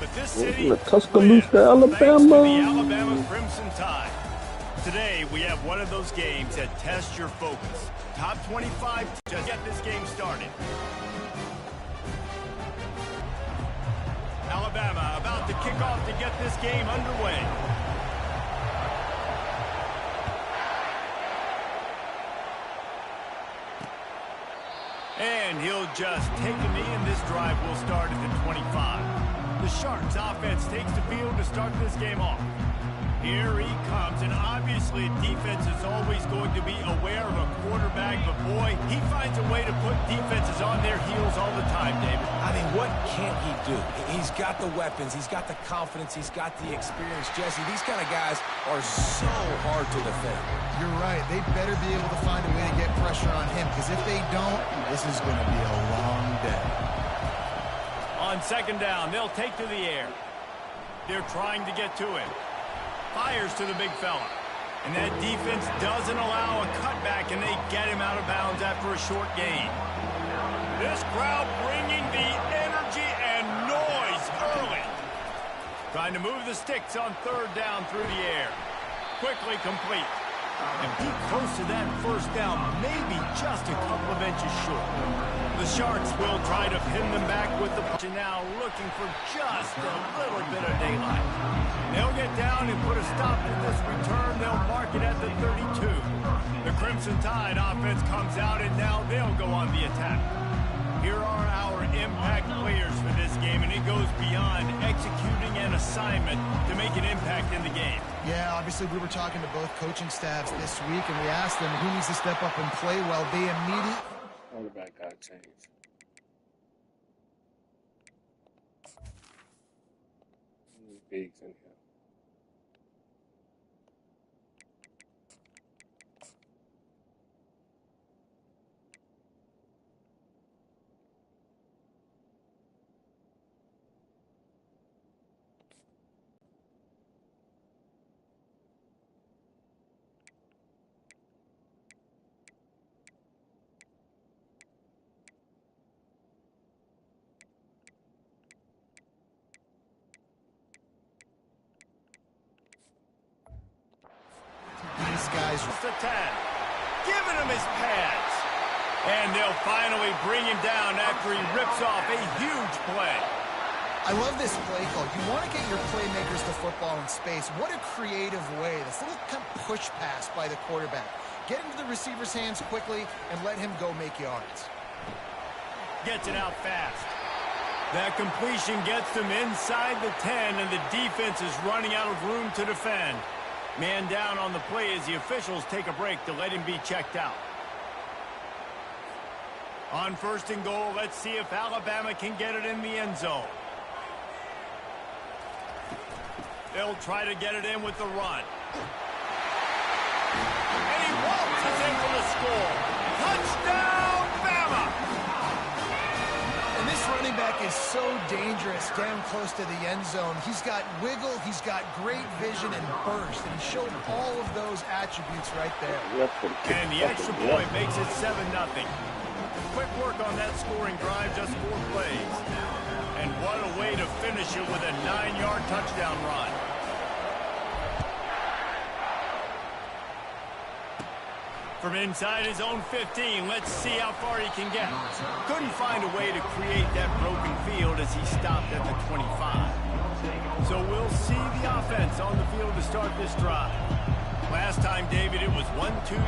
But this In city the was winning Tuscaloosa, thanks to the Alabama. Alabama Crimson Tide. Today, we have one of those games that tests your focus. Top 25 to get this game started. Alabama about to kick off to get this game underway. And he'll just take a knee, and this drive will start at the 25. The Sharks offense takes the field to start this game off. Here he comes, and obviously defense is always going to be aware of a quarterback, but boy, he finds a way to put defenses on their heels all the time, David. I mean, what can't he do? He's got the weapons, he's got the confidence, he's got the experience. Jesse, these kind of guys are so hard to defend. You're right. They better be able to find a way to get pressure on him, because if they don't, this is going to be a long day. On second down, they'll take to the air. They're trying to get to it. Fires to the big fella. And that defense doesn't allow a cutback, and they get him out of bounds after a short gain. This crowd bringing the energy and noise early. Trying to move the sticks on third down through the air. Quickly complete. And be close to that first down, maybe just a couple of inches short. The Sharks will try to pin them back with the punch, and now looking for just a little bit of daylight. They'll get down and put a stop to this return. They'll mark it at the 32. The Crimson Tide offense comes out, and now they'll go on the attack. Here are our impact players for this game, and it goes beyond executing an assignment to make an impact in the game. Yeah, obviously we were talking to both coaching staffs this week, and we asked them who needs to step up and play well. They immediately... Quarterback got changed. Bigs in here. These guys... Just a tad. Giving him his pads. And they'll finally bring him down after he rips off a huge play. I love this play call. You want to get your playmakers to football in space. What a creative way. This little kind of push pass by the quarterback. Get into the receiver's hands quickly and let him go make yards. Gets it out fast. That completion gets them inside the 10, and the defense is running out of room to defend. Man down on the play as the officials take a break to let him be checked out. On first and goal, let's see if Alabama can get it in the end zone. They'll try to get it in with the run. And he waltzes in for the score. Touchdown, Bama! And this running back is so dangerous down close to the end zone. He's got wiggle, he's got great vision and burst, and he showed all of those attributes right there. And the extra point makes it 7-0. Quick work on that scoring drive, just 4 plays. And what a way to finish it with a 9-yard touchdown run. From inside his own 15, let's see how far he can get. Couldn't find a way to create that broken field as he stopped at the 25. So we'll see the offense on the field to start this drive. Last time, David, it was 1-2-3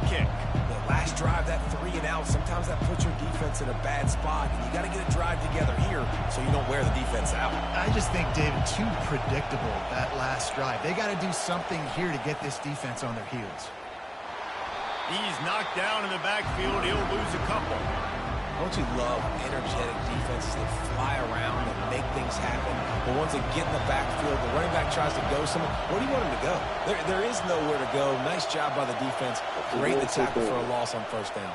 kick. The last drive, that 3 and out, sometimes that puts your defense in a bad spot. And you got to get a drive together here so you don't wear the defense out. I just think, David, too predictable, that last drive. They got to do something here to get this defense on their heels. He's knocked down in the backfield. He'll lose a couple. Don't you love energetic defenses that fly around and make things happen? The ones that get in the backfield, the running back tries to go somewhere. Where do you want him to go? There is nowhere to go. Nice job by the defense. Great to tackle for a loss on first down.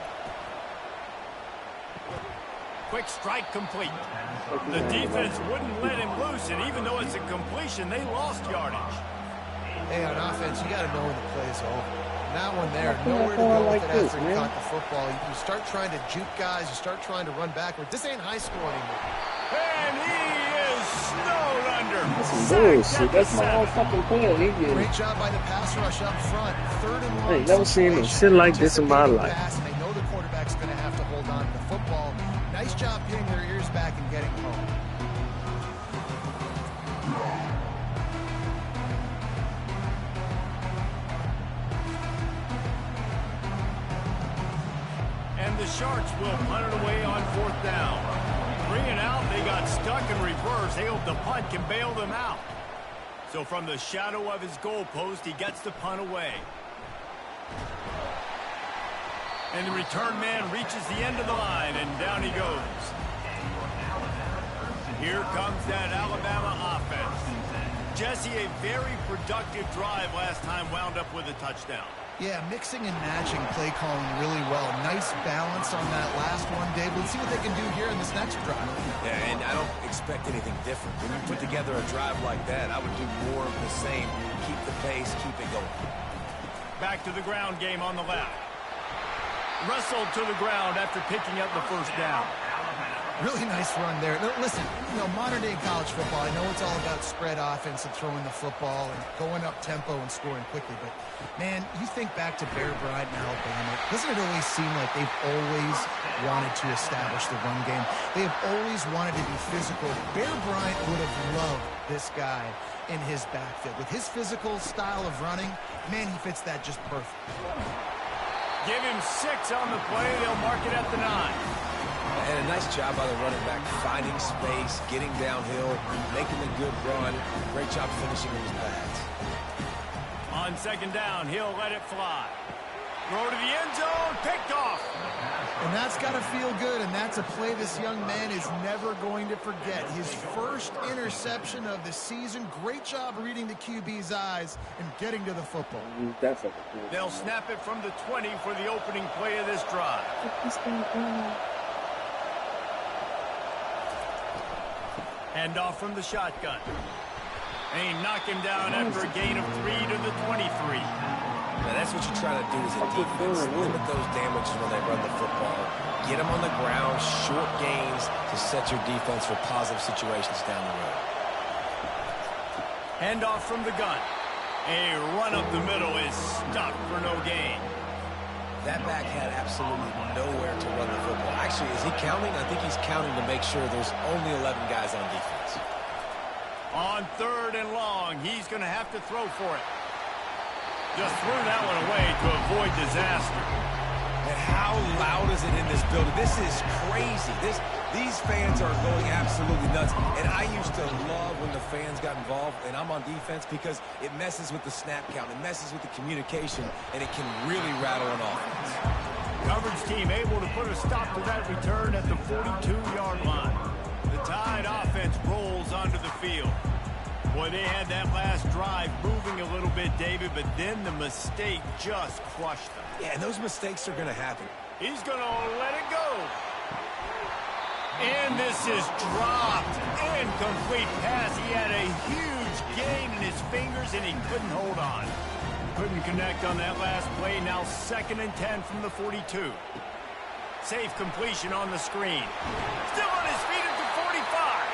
Quick strike complete. The defense wouldn't let him loose, and even though it's a completion, they lost yardage. Hey, on offense, you got to know when the play's over. That one there, nowhere to go with it after you caught the football. You start trying to juke guys, you start trying to run backward. This ain't high school anymore. And he is Thrown under. That's some Sacked at bullshit. the That's my whole 7. fucking point. He getting. Great job by the pass rush up front. Third and long. I ain't never seen no situation. shit like this in my Anticipating life. pass, and they know the quarterback's going to have to hold on to the football. Nice job pinning their ears back and getting home. And the Sharks will punt it away on 4th down. 3 and out, they got stuck in reverse. They hope the punt can bail them out. So from the shadow of his goalpost, he gets the punt away. And the return man reaches the end of the line, and down he goes. Here comes that Alabama offense. Jesse, a very productive drive last time, wound up with a touchdown. Yeah, mixing and matching play calling really well. Nice balance on that last one, Dave. Let's see what they can do here in this next drive. Yeah, and I don't expect anything different. When you put together a drive like that, I would do more of the same. Keep the pace, keep it going. Back to the ground game on the left. Wrestled to the ground after picking up the first down. Really nice run there. Listen, modern day college football, I know it's all about spread offense and throwing the football and going up tempo and scoring quickly, but man, you think back to Bear Bryant in Alabama, doesn't it always seem like they've always wanted to establish the run game? They have always wanted to be physical. Bear Bryant would have loved this guy in his backfield. With his physical style of running, man, he fits that just perfect. Give him 6 on the play. They'll mark it at the 9. And a nice job by the running back, finding space, getting downhill, making a good run. Great job finishing in his pads. On 2nd down, he'll let it fly. Throw to the end zone, picked off. And that's got to feel good, and that's a play this young man is never going to forget. His first interception of the season. Great job reading the QB's eyes and getting to the football. They'll snap it from the 20 for the opening play of this drive. Hand off from the shotgun. And he knocked him down after a gain of 3 to the 23. Now that's what you try to do as a defense. Limit those damages when they run the football. Get them on the ground, short gains to set your defense for positive situations down the road. Hand off from the gun. A run up the middle is stopped for no gain. That back had absolutely nowhere to run the football. Actually, is he counting? I think he's counting to make sure there's only 11 guys on defense. On 3rd and long, he's going to have to throw for it. Just threw that one away to avoid disaster. And how loud is it in this building? This is crazy. These fans are going absolutely nuts. And I used to love when the fans got involved, and I'm on defense, because it messes with the snap count. It messes with the communication, and it can really rattle an offense. Coverage team able to put a stop to that return at the 42-yard line. The Tide offense rolls onto the field. Boy, they had that last drive moving a little bit, David, but then the mistake just crushed them. Yeah, and those mistakes are going to happen. He's going to let it go. And this is dropped. Incomplete pass. He had a huge gain in his fingers, and he couldn't hold on. Couldn't connect on that last play. Now 2nd and 10 from the 42. Safe completion on the screen. Still on his feet at the 45.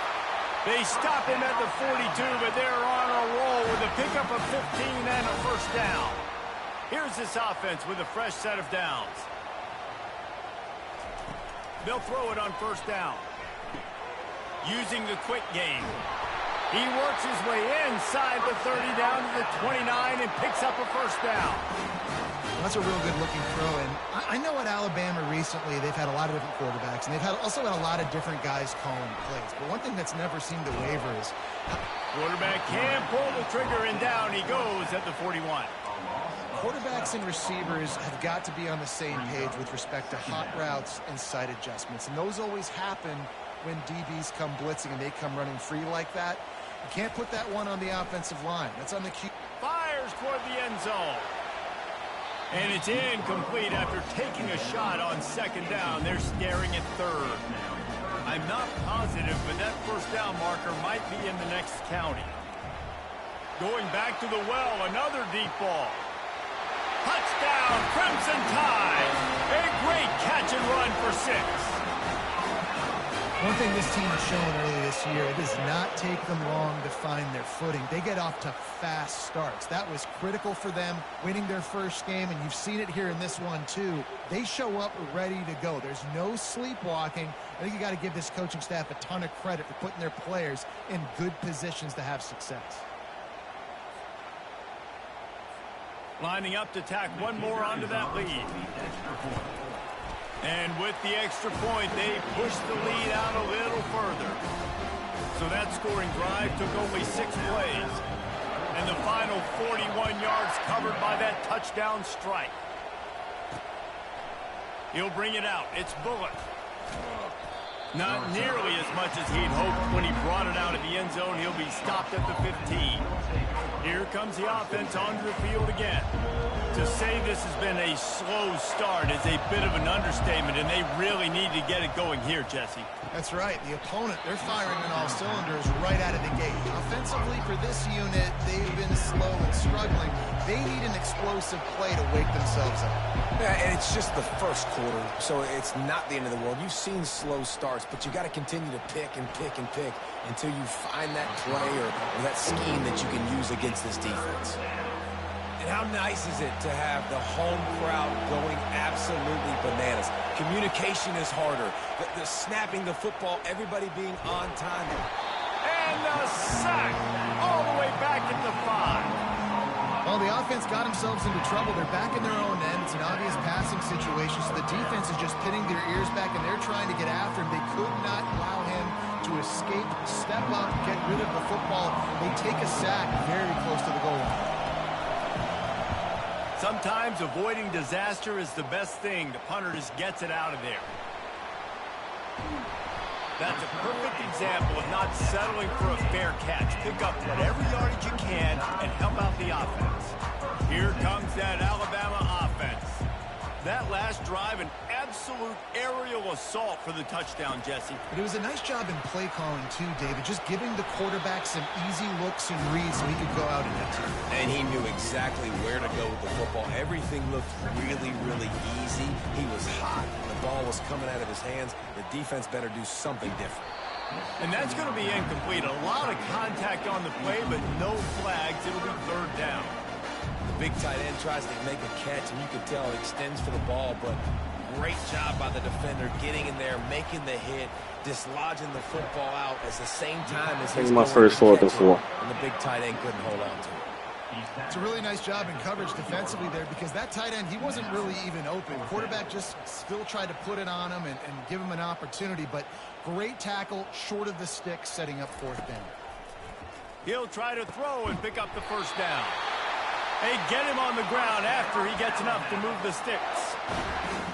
They stop him at the 42, but they're on a roll with a pickup of 15 and a first down. Here's this offense with a fresh set of downs. They'll throw it on 1st down. Using the quick game. He works his way inside the 30 down to the 29 and picks up a first down. That's a real good-looking throw. And I know at Alabama recently they've had a lot of different quarterbacks, and they've also had a lot of different guys calling plays. But one thing that's never seemed to waver is... Quarterback can pull the trigger, and down he goes at the 41. Quarterbacks and receivers have got to be on the same page with respect to hot routes and sight adjustments. And those always happen when DBs come blitzing and they come running free like that. You can't put that one on the offensive line. That's on the Q. Fires toward the end zone. And it's incomplete after taking a shot on 2nd down. They're staring at 3rd. I'm not positive, but that first down marker might be in the next county. Going back to the well, another deep ball. Touchdown, Crimson Tide. A great catch and run for 6. One thing this team has shown early this year, it does not take them long to find their footing. They get off to fast starts. That was critical for them winning their first game, and you've seen it here in this one too. They show up ready to go. There's no sleepwalking. I think you got to give this coaching staff a ton of credit for putting their players in good positions to have success. Lining up to tack one more onto that lead. And with the extra point, they pushed the lead out a little further. So that scoring drive took only 6 plays. And the final 41 yards covered by that touchdown strike. He'll bring it out. It's Bullock. Not nearly as much as he'd hoped when he brought it out of the end zone. He'll be stopped at the 15. Here comes the offense onto the field again. To say this has been a slow start is a bit of an understatement, and they really need to get it going here, Jesse. That's right. The opponent, they're firing on all cylinders right out of the gate. Offensively, for this unit, they've been slow and struggling. They need an explosive play to wake themselves up. Yeah, and it's just the first quarter, so it's not the end of the world. You've seen slow starts, but you got to continue to pick and pick and pick until you find that play or that scheme that you can use against this defense. And how nice is it to have the home crowd going absolutely bananas? Communication is harder. The snapping the football, everybody being on time. And the sack all the way back at the 5. Well, the offense got themselves into trouble. They're back in their own end. It's an obvious passing situation, so the defense is just pinning their ears back, and they're trying to get after him. They could not allow him to escape, step up, get rid of the football. They take a sack very close to the goal line. Sometimes avoiding disaster is the best thing. The punter just gets it out of there. That's a perfect example of not settling for a fair catch. Pick up whatever yardage you can and help out the offense. Here comes that Alabama offense. That last drive, an absolute aerial assault for the touchdown, Jesse. But it was a nice job in play calling too, David, just giving the quarterback some easy looks and reads so he could go out and hit it. And he knew exactly where to go with the football. Everything looked really, really easy. He was hot. The ball was coming out of his hands. The defense better do something different. And that's going to be incomplete. A lot of contact on the play, but no flags. It'll be 3rd down. The big tight end tries to make a catch, and you can tell it extends for the ball, but great job by the defender getting in there, making the hit, dislodging the football out at the same time as he's my first 4th and 4. And the big tight end couldn't hold on to it. It's a really nice job in coverage defensively there because that tight end, he wasn't really even open. Quarterback just still tried to put it on him and give him an opportunity, but great tackle short of the stick, setting up 4th down. He'll try to throw and pick up the 1st down. They get him on the ground after he gets enough to move the sticks.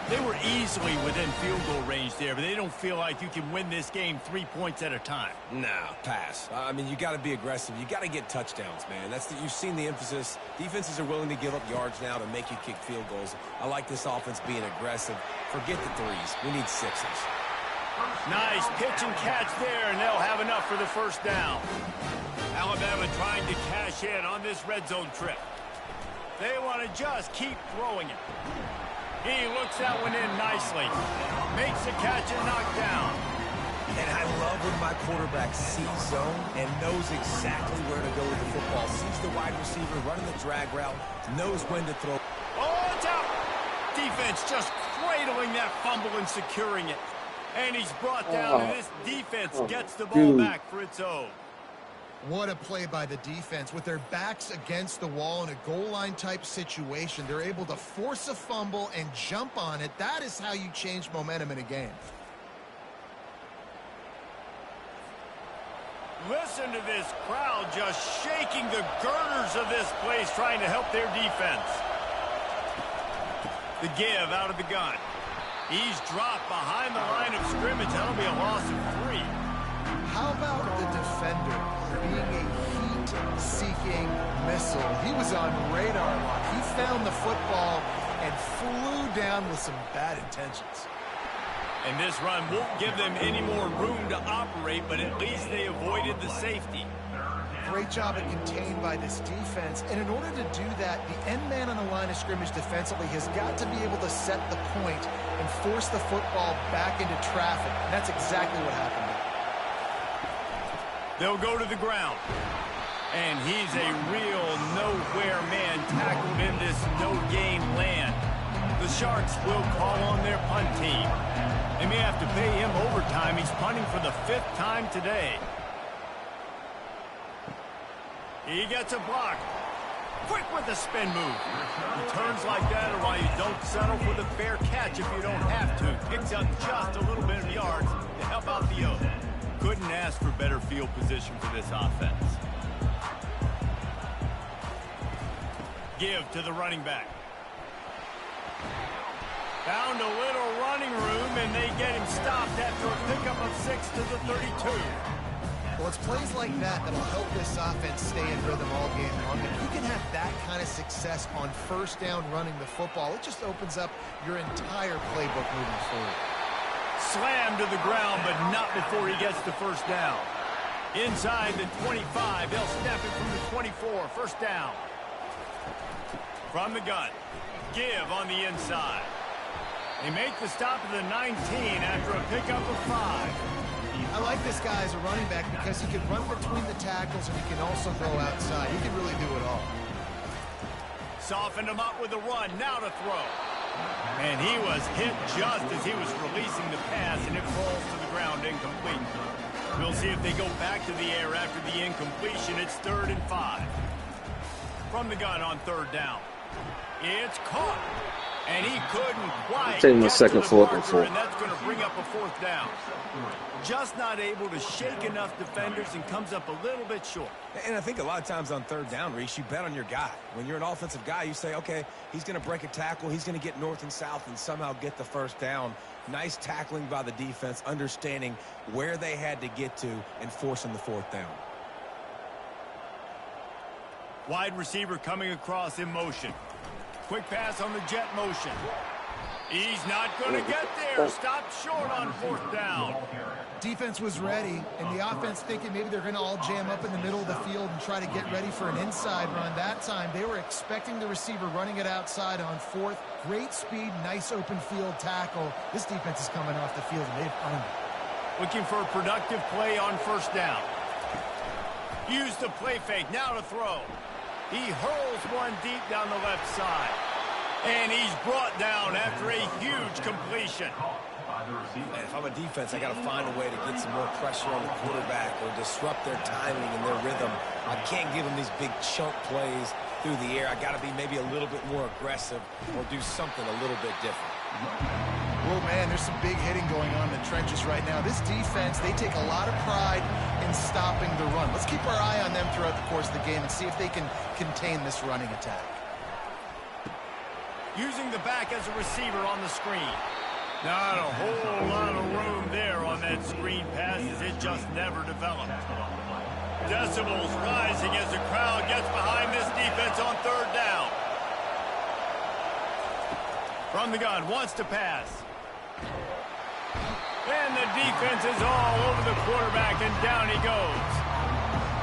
They were easily within field goal range there, but they don't feel like you can win this game 3 points at a time. No, pass. I mean, you got to be aggressive. You got to get touchdowns, man. You've seen the emphasis. Defenses are willing to give up yards now to make you kick field goals. I like this offense being aggressive. Forget the 3s. We need 6s. Nice pitch and catch there, and they'll have enough for the 1st down. Alabama trying to cash in on this red zone trip. They want to just keep throwing it. He looks that one in nicely. Makes the catch and knocked down. And I love when my quarterback sees zone and knows exactly where to go with the football. Sees the wide receiver running the drag route, knows when to throw. Oh, it's out. Defense just cradling that fumble and securing it. And he's brought down, and this defense gets the ball back for its own. What a play by the defense. With their backs against the wall in a goal line type situation, they're able to force a fumble and jump on it. That is how you change momentum in a game. Listen to this crowd just shaking the girders of this place, trying to help their defense. The give out of the gun. He's dropped behind the line of scrimmage. That'll be a loss of 3. How about the defender being a heat-seeking missile? He was on radar lock. He found the football and flew down with some bad intentions. And this run won't give them any more room to operate, but at least they avoided the safety. great job at contained by this defense. And in order to do that, the end man on the line of scrimmage defensively has got to be able to set the point and force the football back into traffic. And that's exactly what happened there. They'll go to the ground. And he's a real nowhere man tackled in this no-gain land. The Sharks will call on their punt team. They may have to pay him overtime. He's punting for the 5th time today. He gets a block. Quick with the spin move. Returns like that are why you don't settle for the fair catch if you don't have to. Picks up just a little bit of yards to help out the O. Couldn't ask for better field position for this offense. Give to the running back. Found a little running room, and they get him stopped after a pickup of 6 to the 32. Well, it's plays like that that'll help this offense stay in rhythm all game long. If you can have that kind of success on first down running the football, it just opens up your entire playbook moving forward. Slammed to the ground, but not before he gets to first down. Inside the 25, they'll snap it from the 24. First down. From the gun. Give on the inside. They make the stop at the 19 after a pickup of 5. I like this guy as a running back because he can run between the tackles and he can also go outside. He can really do it all. Softened him up with a run. Now to throw. And he was hit just as he was releasing the pass, and it falls to the ground incomplete. We'll see if they go back to the air after the incompletion. It's 3rd and 5. From the gun on 3rd down. It's caught. And he couldn't quite Taking the get second to full the up and full. marker, and that's going to bring up a 4th down. Just not able to shake enough defenders and comes up a little bit short. And I think a lot of times on 3rd down, Reese, you bet on your guy. When you're an offensive guy, you say, okay, he's going to break a tackle, he's going to get north and south and somehow get the first down. Nice tackling by the defense, understanding where they had to get to and forcing the 4th down. Wide receiver coming across in motion. Quick pass on the jet motion. He's not going to get there. Stopped short on 4th down. Defense was ready, and the offense thinking maybe they're going to all jam up in the middle of the field and try to get ready for an inside run. That time, they were expecting the receiver running it outside on 4th. Great speed, nice open field tackle. This defense is coming off the field, and they've earned it. Looking for a productive play on 1st down. Use the play fake. Now to throw. He hurls one deep down the left side. And he's brought down after a huge completion. And if I'm a defense, I got to find a way to get some more pressure on the quarterback or disrupt their timing and their rhythm. I can't give them these big chunk plays through the air. I got to be maybe a little bit more aggressive or do something a little bit different. Whoa, man, there's some big hitting going on in the trenches right now. This defense, they take a lot of pride in stopping the run. Let's keep our eye on them throughout the course of the game and see if they can contain this running attack. Using the back as a receiver on the screen. Not a whole lot of room there on that screen pass as it just never developed. Decibels rising as the crowd gets behind this defense on 3rd down. From the gun, wants to pass. And the defense is all over the quarterback, and down he goes.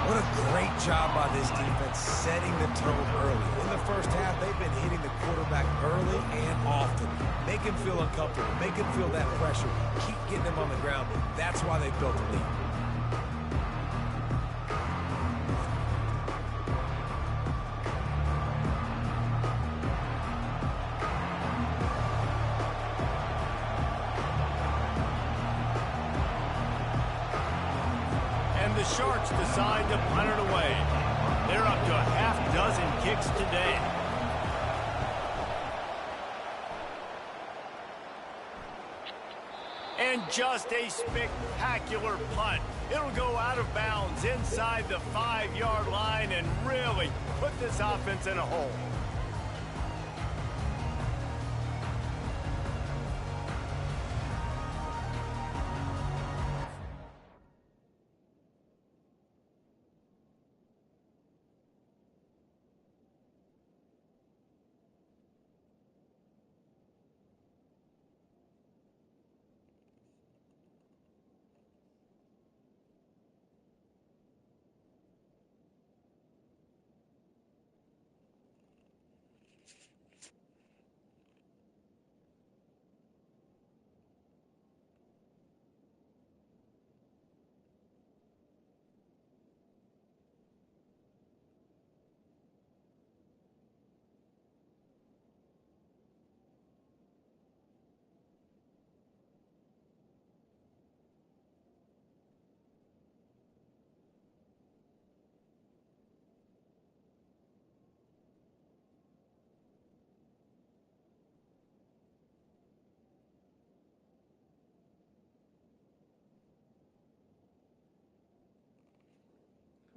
What a great job by this defense setting the tone early. In the first half, they've been hitting the quarterback early and often. Make him feel uncomfortable. Make him feel that pressure. Keep getting him on the ground. That's why they built the lead. The Sharks decide to punt it away. They're up to a half dozen kicks today. And just a spectacular punt. It'll go out of bounds inside the 5-yard line and really put this offense in a hole.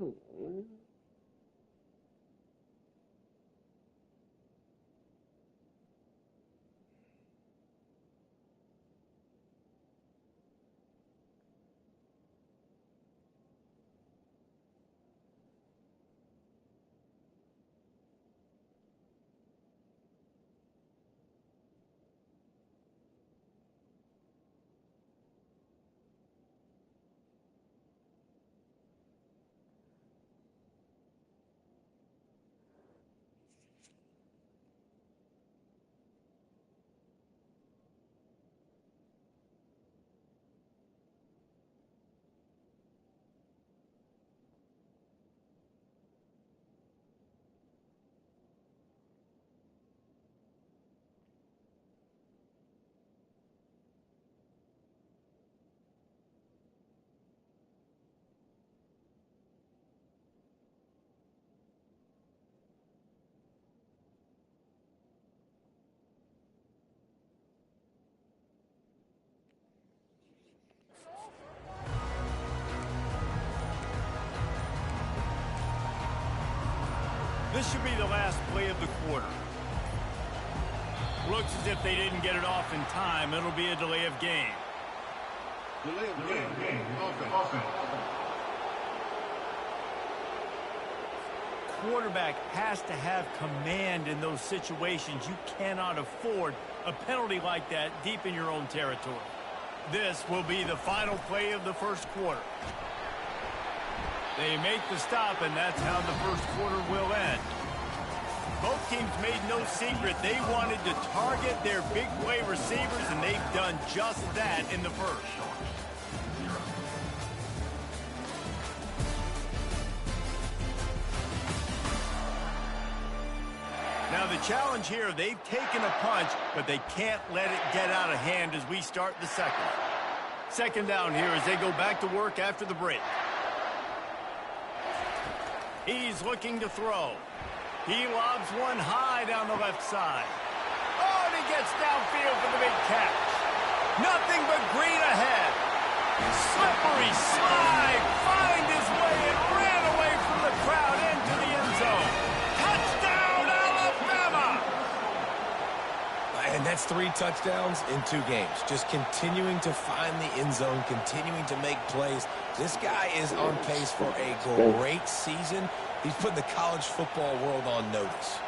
Come on. This should be the last play of the quarter. Looks as if they didn't get it off in time. It'll be a delay of game. Delay of game. Offense. Quarterback has to have command in those situations. You cannot afford a penalty like that deep in your own territory. This will be the final play of the first quarter. They make the stop, and that's how the first quarter will end. Both teams made no secret. They wanted to target their big play receivers, and they've done just that in the first. Now the challenge here, they've taken a punch, but they can't let it get out of hand as we start the second. Second down here as they go back to work after the break. He's looking to throw. He lobs one high down the left side. Oh, and he gets downfield for the big catch. Nothing but green ahead. Slippery slide. Find his way and ran away from the crowd into the end zone. Touchdown, Alabama! And that's 3 touchdowns in 2 games. Just continuing to find the end zone, continuing to make plays. This guy is on pace for a great season. He's putting the college football world on notice.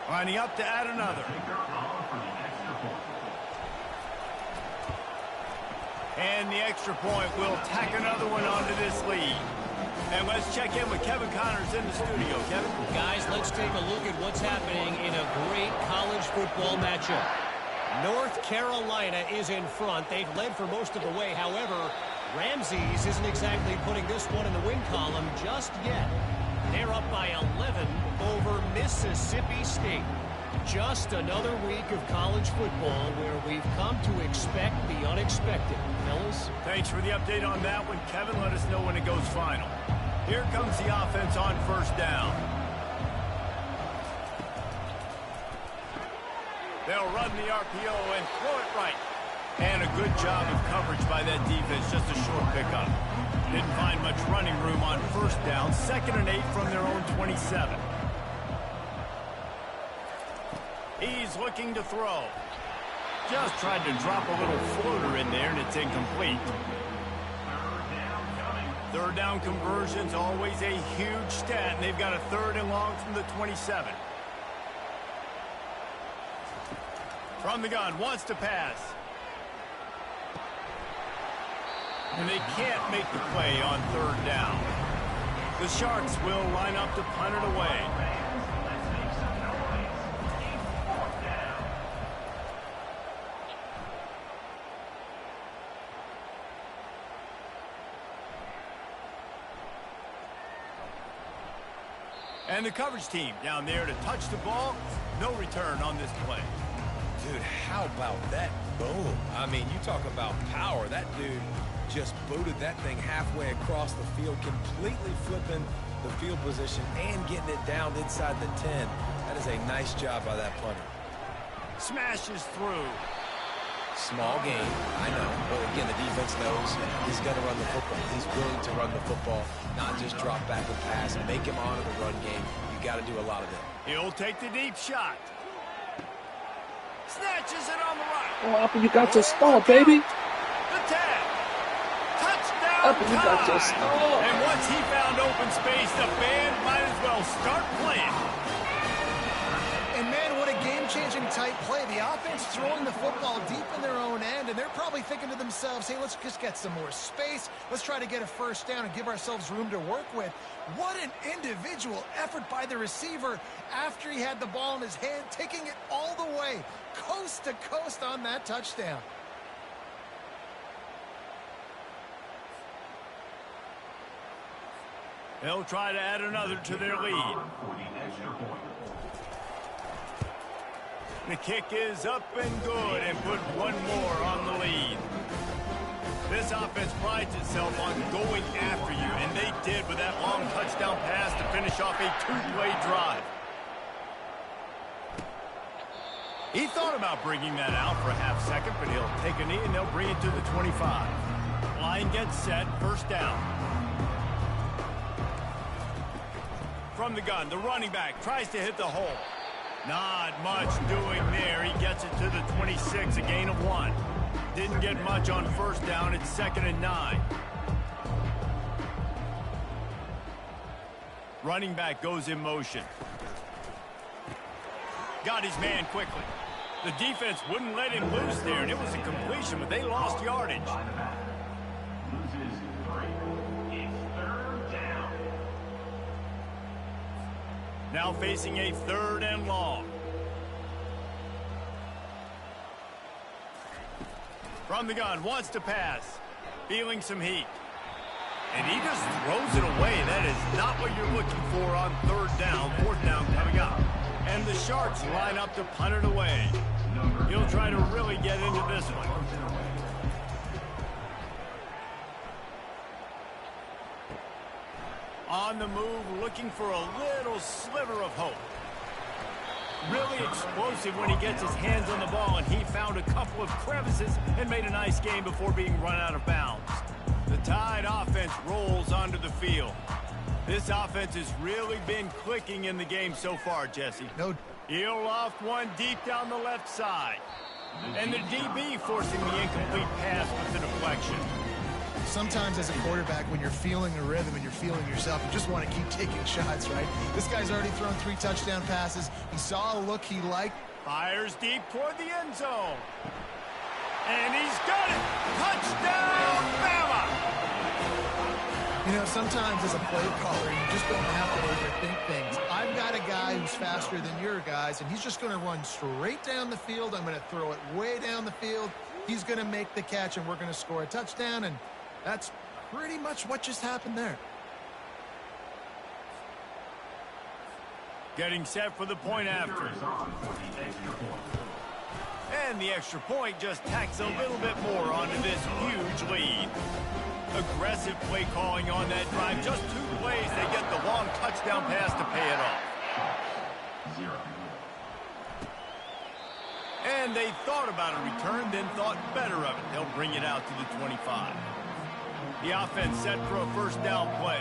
Lining up to add another. And the extra point will tack another one onto this lead. And let's check in with Kevin Connors in the studio. Kevin? Guys, let's take a look at what's happening in a great college football matchup. North Carolina is in front. They've led for most of the way. However, Ramses isn't exactly putting this one in the win column just yet. They're up by 11 over Mississippi State. Just another week of college football where we've come to expect the unexpected. Fellas? Thanks for the update on that one, Kevin. Let us know when it goes final. Here comes the offense on first down. They'll run the RPO and throw it right. And a good job of coverage by that defense. Just a short pickup. Didn't find much running room on first down. 2nd and 8 from their own 27. He's looking to throw. Just tried to drop a little floater in there, and it's incomplete. Third down conversion's always a huge stat, and they've got a 3rd and long from the 27. From the gun, wants to pass. And they can't make the play on 3rd down. The Sharks will line up to punt it away. And the coverage team down there to touch the ball. No return on this play. Dude, how about that boom? I mean, you talk about power. That dude just booted that thing halfway across the field, completely flipping the field position and getting it down inside the 10. That is a nice job by that punter. Smashes through. Small game, I know, but again, the defense knows he's going to run the football. He's willing to run the football, not just drop back and pass and make him honor the run game. You got to do a lot of it. He'll take the deep shot. Snatches it on the right. Oh, Apple, you got your stall, baby. The 10. Touchdown. Apple, you got your stall. And once he found open space, the band might as well start playing. And man, what a game-changing type play. The offense throwing the football deep in their own end, and they're probably thinking to themselves, hey, let's just get some more space. Let's try to get a first down and give ourselves room to work with. What an individual effort by the receiver after he had the ball in his hand, taking it all the way, coast to coast on that touchdown. They'll try to add another to their lead. The kick is up and good and put one more on the lead. This offense prides itself on going after you, and they did with that long touchdown pass to finish off a two-play drive. He thought about bringing that out for a half second, but he'll take a knee and they'll bring it to the 25. Line gets set, first down. From the gun, the running back tries to hit the hole. Not much doing there. He gets it to the 26, a gain of 1. Didn't get much on first down. It's 2nd and 9. Running back goes in motion. Got his man quickly. The defense wouldn't let him loose there, and it was a completion, but they lost yardage. Now facing a 3rd and long. From the gun, wants to pass. Feeling some heat. And he just throws it away. That is not what you're looking for on 3rd down. 4th down coming up. And the Sharks line up to punt it away. He'll try to really get into this one. On the move, looking for a little sliver of hope. Really explosive when he gets his hands on the ball, and he found a couple of crevices and made a nice game before being run out of bounds. The Tide offense rolls onto the field. This offense has really been clicking in the game so far, Jesse. No. He'll loft one deep down the left side. And the DB forcing the incomplete pass with the deflection. Sometimes as a quarterback, when you're feeling a rhythm and you're feeling yourself, you just want to keep taking shots, right? This guy's already thrown 3 touchdown passes. He saw a look he liked. Fires deep toward the end zone. And he's got it! Touchdown, Bama! You know, sometimes as a play caller, you just don't have to overthink things. I've got a guy who's faster than your guys, and he's just going to run straight down the field. I'm going to throw it way down the field. He's going to make the catch, and we're going to score a touchdown, and that's pretty much what just happened there. Getting set for the point after. And the extra point just tacks a little bit more onto this huge lead. Aggressive play calling on that drive. Just 2 plays, they get the long touchdown pass to pay it off. And they thought about a return, then thought better of it. They'll bring it out to the 25. The offense set for a first down play.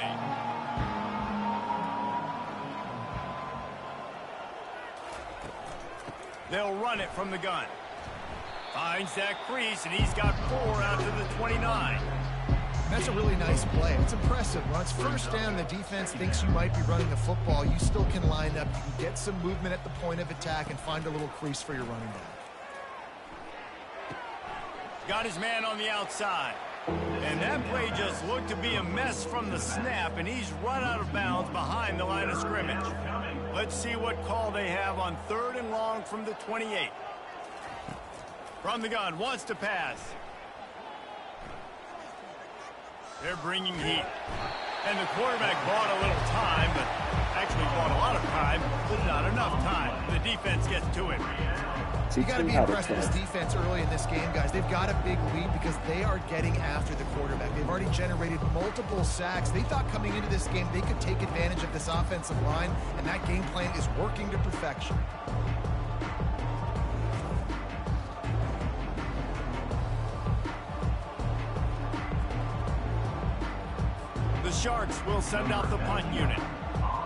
They'll run it from the gun. Finds that crease, and he's got 4 out to the 29. That's a really nice play. It's impressive. When it's first down, the defense thinks you might be running the football. You still can line up. You can get some movement at the point of attack and find a little crease for your running back. Got his man on the outside. And that play just looked to be a mess from the snap, and he's run out of bounds behind the line of scrimmage. Let's see what call they have on 3rd and long from the 28. From the gun, wants to pass. They're bringing heat. And the quarterback bought a little time, but actually bought a lot of time, but not enough time. The defense gets to him. Teach You got to him be how to impressed with this play. defense early in this game, guys. They've got a big lead because they are getting after the quarterback. They've already generated multiple sacks. They thought coming into this game they could take advantage of this offensive line, and that game plan is working to perfection. The Sharks will send out the punt unit.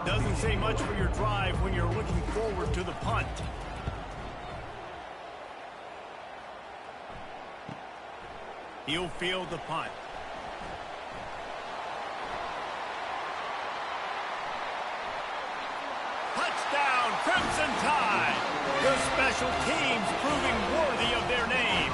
Doesn't say much for your drive when you're looking forward to the punt. He'll field the punt. Touchdown, Crimson Tide! The special teams proving worthy of their name.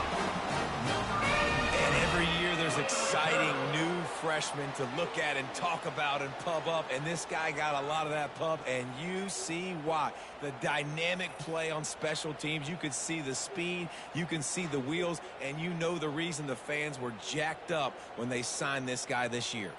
And every year there's exciting new freshmen to look at and talk about and pub up, and this guy got a lot of that pub, and you see why. The dynamic play on special teams, you could see the speed, you can see the wheels, and you know the reason the fans were jacked up when they signed this guy this year.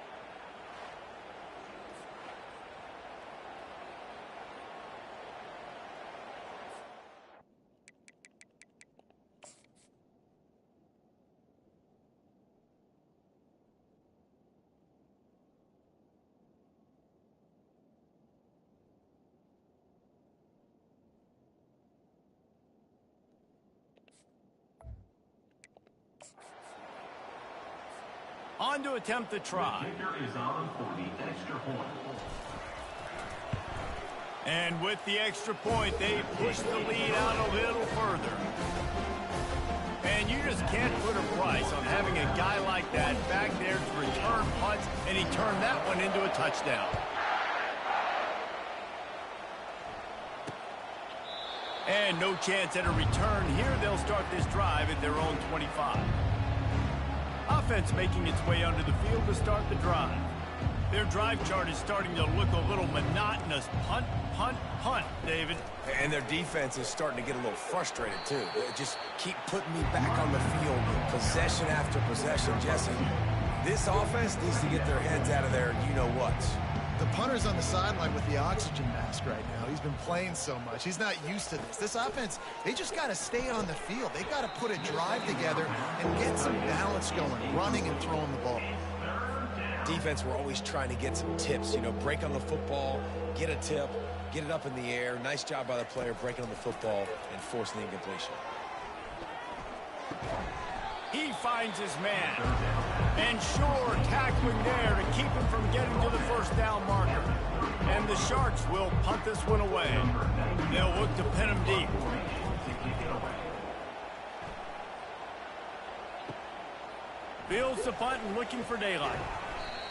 On to attempt the try. Kicker is on for the extra point. And with the extra point, they push the lead out a little further. And you just can't put a price on having a guy like that back there to return punts, and he turned that one into a touchdown. And no chance at a return here. They'll start this drive at their own 25. Offense making its way onto the field to start the drive. Their drive chart is starting to look a little monotonous. Punt, punt, punt, David. And their defense is starting to get a little frustrated, too. They just keep putting me back on the field, possession after possession. Jesse, this offense needs to get their heads out of there, you-know-what. The punter's on the sideline with the oxygen mask right now. He's been playing so much. He's not used to this. This offense, they just got to stay on the field. They got to put a drive together and get some balance going, running and throwing the ball. Defense, we're always trying to get some tips, you know, break on the football, get a tip, get it up in the air. Nice job by the player breaking on the football and forcing the incompletion. He finds his man. And sure, tackling there to keep him from getting to the first down marker. And the Sharks will punt this one away. They'll look to pin him deep. Fields the punt and looking for daylight.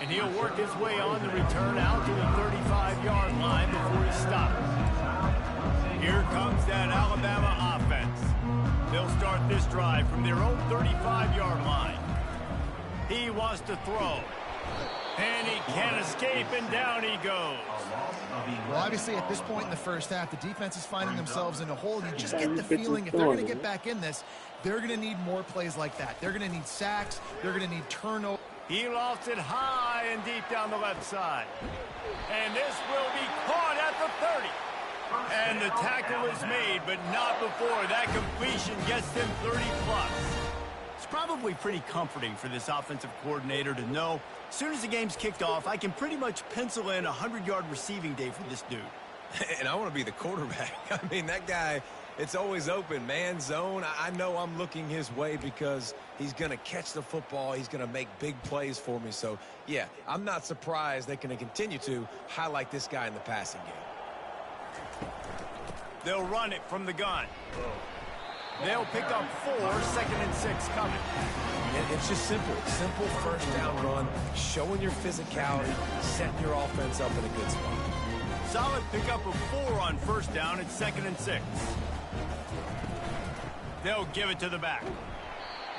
And he'll work his way on the return out to the 35-yard line before he stops. Here comes that Alabama offense. They'll start this drive from their own 35-yard line. He wants to throw. And he can't escape, and down he goes. Well, obviously, at this point in the first half, the defense is finding themselves in a hole. You just get the feeling if they're going to get back in this, they're going to need more plays like that. They're going to need sacks. They're going to need turnovers. He lofts it high and deep down the left side. And this will be caught at the 30. And the tackle is made, but not before that completion gets them 30-plus. It's probably pretty comforting for this offensive coordinator to know as soon as the game's kicked off, I can pretty much pencil in a 100-yard receiving day for this dude. And I want to be the quarterback. I mean, that guy, it's always open, man, zone. I know I'm looking his way because he's going to catch the football. He's going to make big plays for me. So, yeah, I'm not surprised they're going to continue to highlight this guy in the passing game. They'll run it from the gun. They'll pick up 4, 2nd and 6 coming. And it's just simple. Simple first down run, showing your physicality, setting your offense up in a good spot. Solid pickup of 4 on first down at 2nd and 6. They'll give it to the back.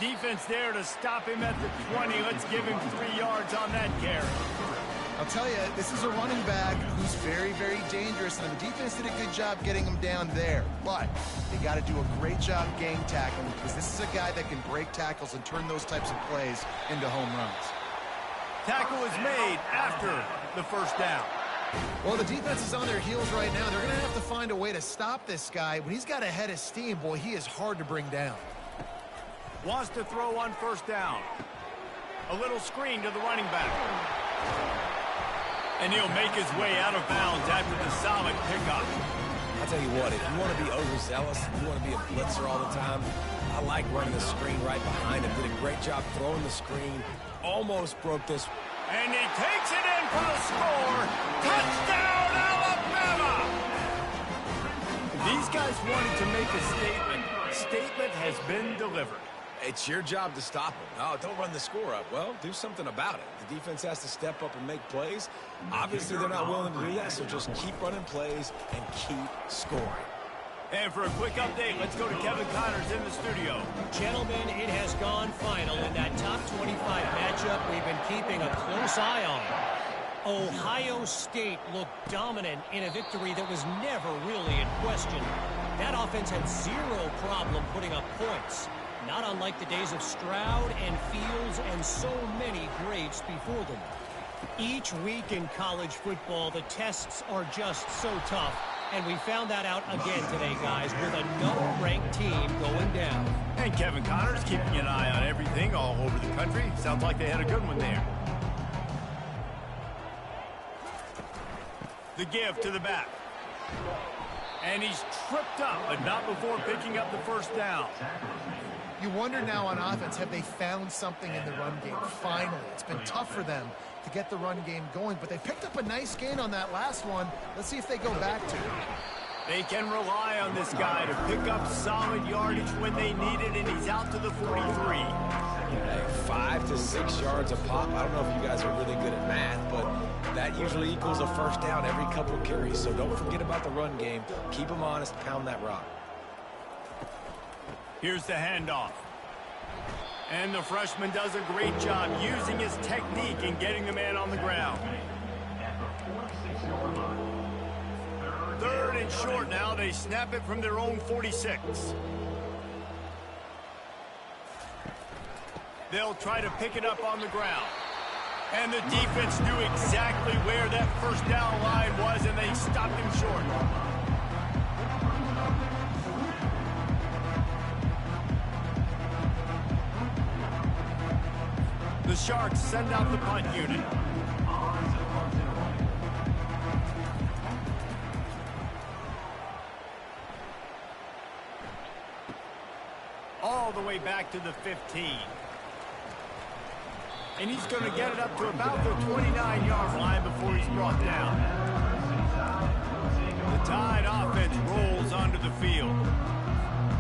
Defense there to stop him at the 20. Let's give him 3 yards on that carry. I'll tell you, this is a running back who's very, very dangerous, and the defense did a good job getting him down there. But they got to do a great job gang tackling because this is a guy that can break tackles and turn those types of plays into home runs. Tackle is made after the first down. Well, the defense is on their heels right now. They're going to have to find find a way to stop this guy. When he's got a head of steam, boy, he is hard to bring down. Wants to throw on first down. A little screen to the running back. And he'll make his way out of bounds after the solid pickup. I'll tell you what, if you want to be overzealous, if you want to be a blitzer all the time, I like running the screen right behind him. Did a great job throwing the screen. Almost broke this. And he takes it in for the score. Touchdown, Alabama! These guys wanted to make a statement. Statement has been delivered. It's your job to stop him. Oh, don't run the score up. Well, do something about it. The defense has to step up and make plays. Obviously, they're not willing to do that, so just keep running plays and keep scoring. And for a quick update, let's go to Kevin Connors in the studio. Gentlemen, it has gone final in that top 25 matchup we've been keeping a close eye on. Ohio State looked dominant in a victory that was never really in question. That offense had zero problem putting up points, not unlike the days of Stroud and Fields and so many greats before them. Each week in college football, the tests are just so tough. And we found that out again today, guys, with another ranked team going down. And Kevin Connors keeping an eye on everything all over the country. Sounds like they had a good one there. The give to the back. And he's tripped up, but not before picking up the first down. You wonder now on offense, have they found something in the run game? Finally, it's been tough for them to get the run game going, but they picked up a nice gain on that last one. Let's see if they go back to it. They can rely on this guy to pick up solid yardage when they need it, and he's out to the 43. Hey, 5 to 6 yards a pop. I don't know if you guys are really good at math, but that usually equals a first down every couple carries. So don't forget about the run game. Keep them honest, pound that rock. Here's the handoff. And the freshman does a great job using his technique and getting the man on the ground. 3rd and short now. They snap it from their own 46. They'll try to pick it up on the ground. And the defense knew exactly where that first down line was, and they stopped him short. The Sharks send out the punt unit. All the way back to the 15. And he's going to get it up to about the 29-yard line before he's brought down. The Tide offense rolls onto the field.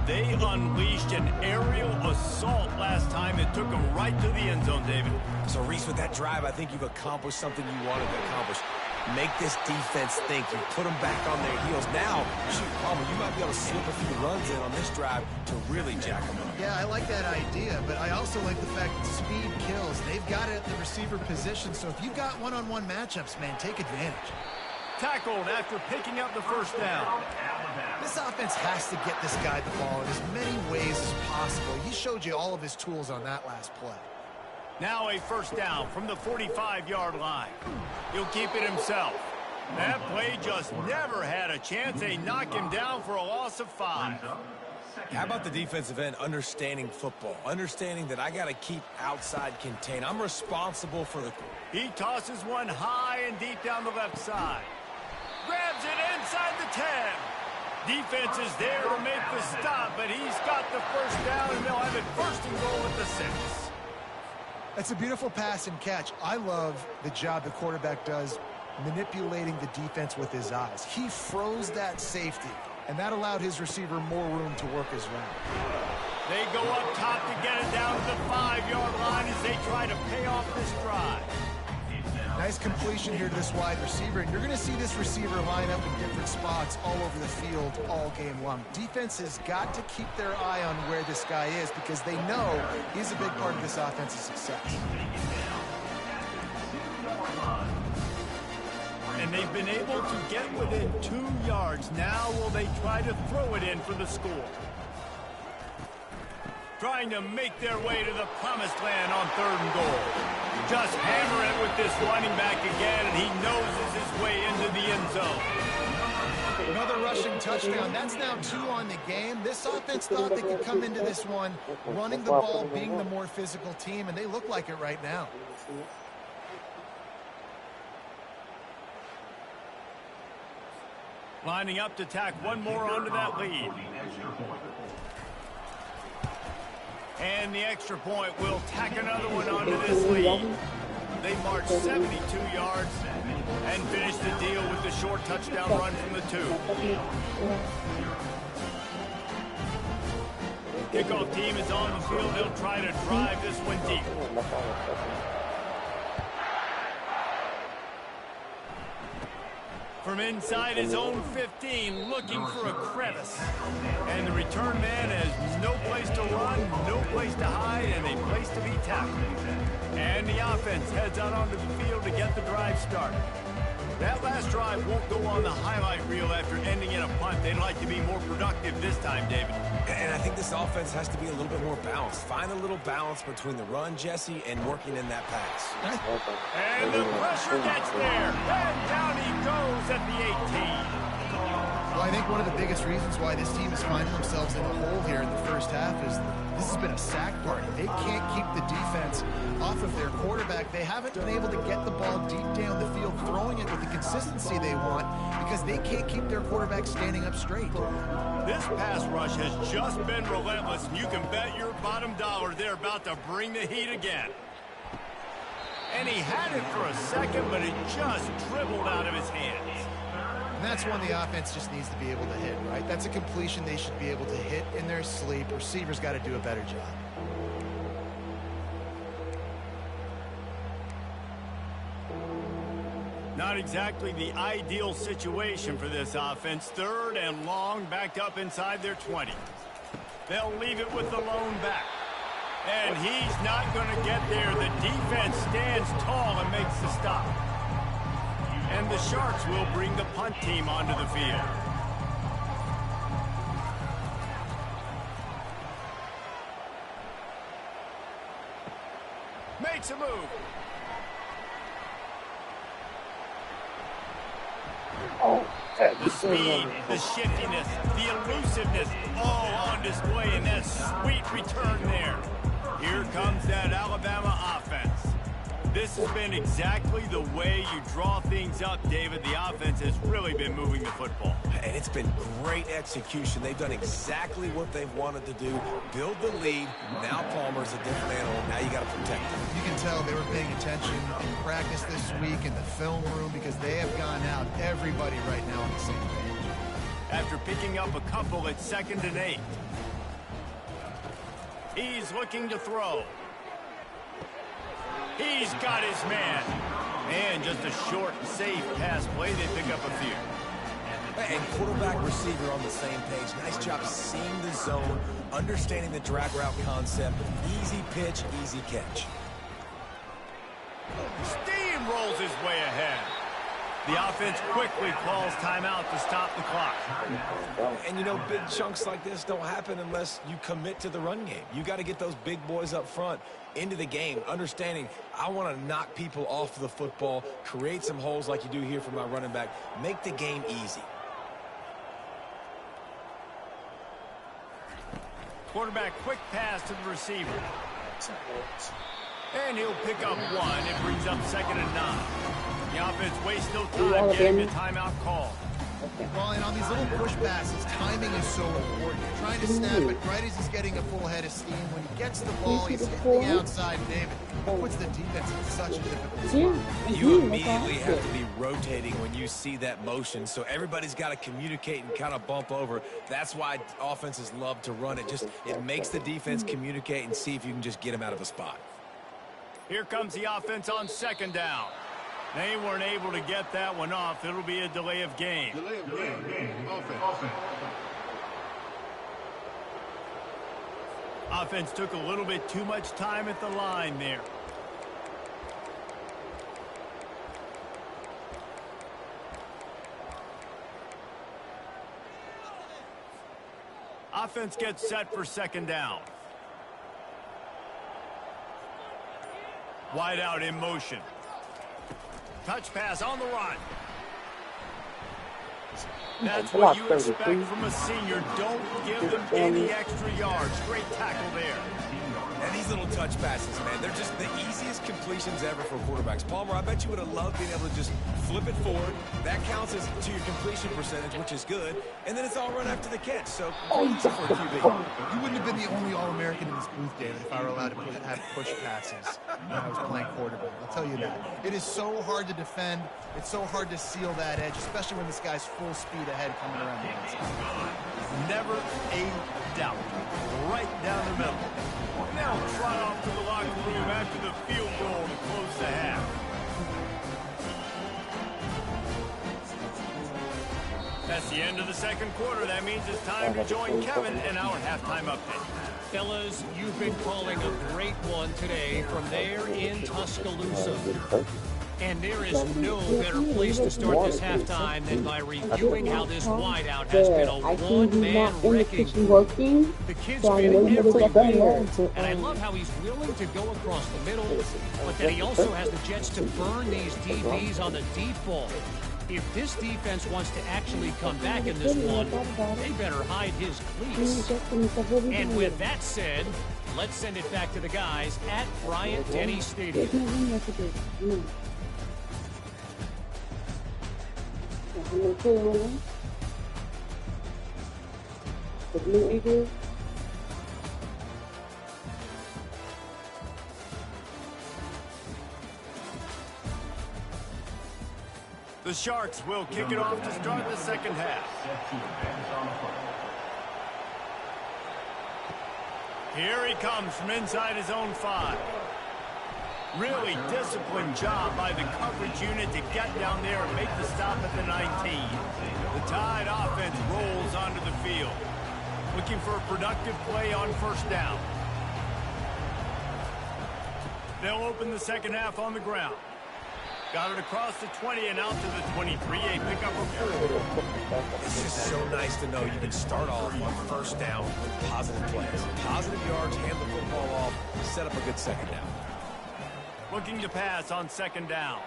They unleashed an aerial assault last time. It took them right to the end zone, David. So, Reese, with that drive, I think you've accomplished something you wanted to accomplish. Make this defense think. You put them back on their heels. Now, shoot, Palmer, you might be able to slip a few runs in on this drive to really jack them up. Yeah, I like that idea, but I also like the fact that speed kills. They've got it at the receiver position, so if you've got one-on-one matchups, man, take advantage. Tackled after picking up the first down. This offense has to get this guy the ball in as many ways as possible. He showed you all of his tools on that last play. Now a first down from the 45-yard line. He'll keep it himself. That play just never had a chance. They knock him down for a loss of 5. How about the defensive end understanding football? Understanding that I got to keep outside contained. I'm responsible for the... He tosses one high and deep down the left side. Grabs it inside the 10. Defense is there to make the stop, but he's got the first down, and they'll have it first and goal at the 6. That's a beautiful pass and catch. I love the job the quarterback does manipulating the defense with his eyes. He froze that safety, and that allowed his receiver more room to work his route. They go up top to get it down to the 5-yard line as they try to pay off this drive. Nice completion here to this wide receiver, and you're going to see this receiver line up in different spots all over the field all game long. Defense has got to keep their eye on where this guy is because they know he's a big part of this offense's success. And they've been able to get within 2 yards. Now will they try to throw it in for the score? Trying to make their way to the promised land on 3rd and goal. Just hammer it with this running back again, and he noses his way into the end zone. Another rushing rushing touchdown. That's now 2 on the game. This offense thought they could come into this one running the ball, being the more physical team, and they look like it right now. Lining up to tack one more onto that lead. And the extra point will tack another one onto this lead. They march 72 yards and finish the deal with the short touchdown run from the 2. Kickoff team is on the field. They'll try to drive this one deep. From inside his own 15, looking for a crevice. And the return man has no place to run, no place to hide, and a place to be tackled. And the offense heads out onto the field to get the drive started. That last drive won't go on the highlight reel after ending in a punt. They'd like to be more productive this time, David. And I think this offense has to be a little bit more balanced. Find a little balance between the run, Jesse, and working in that pass. And the pressure gets there. And down he goes at the 18. Well, I think one of the biggest reasons why this team is finding themselves in a hole here in the first half is this has been a sack party. They can't keep the defense off of their quarterback. They haven't been able to get the ball deep down the field, throwing it with the consistency they want because they can't keep their quarterback standing up straight. This pass rush has just been relentless, and you can bet your bottom dollar they're about to bring the heat again. And he had it for a second, but it just dribbled out of his hands. And that's one the offense just needs to be able to hit, right? That's a completion they should be able to hit in their sleep. Receivers got to do a better job. Not exactly the ideal situation for this offense. 3rd and long, backed up inside their 20. They'll leave it with the lone back. And he's not going to get there. The defense stands tall and makes the stop. And the Sharks will bring the punt team onto the field. Makes a move. The speed, the shiftiness, the elusiveness, all on display in that sweet return there. Here comes that Alabama offense. This has been exactly the way you draw things up, David. The offense has really been moving the football. And it's been great execution. They've done exactly what they've wanted to do. Build the lead. Now Palmer's a different animal. Now you got to protect him. You can tell they were paying attention in practice this week in the film room because they have gone out, everybody right now on the same page. After picking up a couple at 2nd and 8. He's looking to throw. He's got his man. And just a short, safe pass play. They pick up a few. And quarterback, receiver on the same page. Nice job seeing the zone, understanding the drag route concept. Easy pitch, easy catch. Steamrolls his way ahead. The offense quickly calls timeout to stop the clock. And you know, big chunks like this don't happen unless you commit to the run game. You got to get those big boys up front into the game, understanding I want to knock people off the football, create some holes like you do here for my running back, make the game easy. Quarterback quick pass to the receiver. And he'll pick up one. It brings up 2nd and 9. The offense wastes no time getting the timeout call. Well, and on these little push passes, timing is so important. You're trying to snap it right as he's getting a full head of steam. When he gets the ball, he's hitting the outside, David. That puts the defense in such a difficult spot. You immediately have to be rotating when you see that motion, so everybody's got to communicate and kind of bump over. That's why offenses love to run it. It makes the defense communicate and see if you can just get him out of a spot. Here comes the offense on 2nd down. They weren't able to get that one off. It'll be a delay of game. Offense. Offense took a little bit too much time at the line there. Offense gets set for 2nd down. Wide out in motion. Touch pass on the run. That's what you expect from a senior. Don't give them any extra yards. Great tackle there. And these little touch passes, man, they're just the easiest completions ever for quarterbacks. Palmer, I bet you would have loved being able to just flip it forward. That counts as to your completion percentage, which is good. And then it's all run after the catch. So, easy for a QB. You wouldn't have been the only All-American in this booth, David, if I were allowed to have push passes when I was playing quarterback. I'll tell you that. It is so hard to defend. It's so hard to seal that edge, especially when this guy's full speed ahead coming around the outside. Never a doubt. Right down the middle. Now trot off to the locker room after the field goal to close the half. That's the end of the second quarter. That means it's time to join Kevin in our halftime update. Fellas, you've been calling a great one today from there in Tuscaloosa. And there is no better place to start this halftime than by reviewing how this wideout has been a one-man wrecking. The kid's been everywhere, and I love how he's willing to go across the middle, but that he also has the jets to burn these DBs on the deep ball. If this defense wants to actually come back in this one, they better hide his cleats. And with that said, let's send it back to the guys at Bryant-Denny Stadium. The Blue Eagles. The Sharks will kick it off to start the second half. Here he comes from inside his own 5. Really disciplined job by the coverage unit to get down there and make the stop at the 19. The Tide offense rolls onto the field, looking for a productive play on first down. They'll open the second half on the ground. Got it across the 20 and out to the 23. A pickup of 4. It's just so nice to know you can start off on first down with positive plays. Positive yards, hand the football off, set up a good second down. Looking to pass on second down.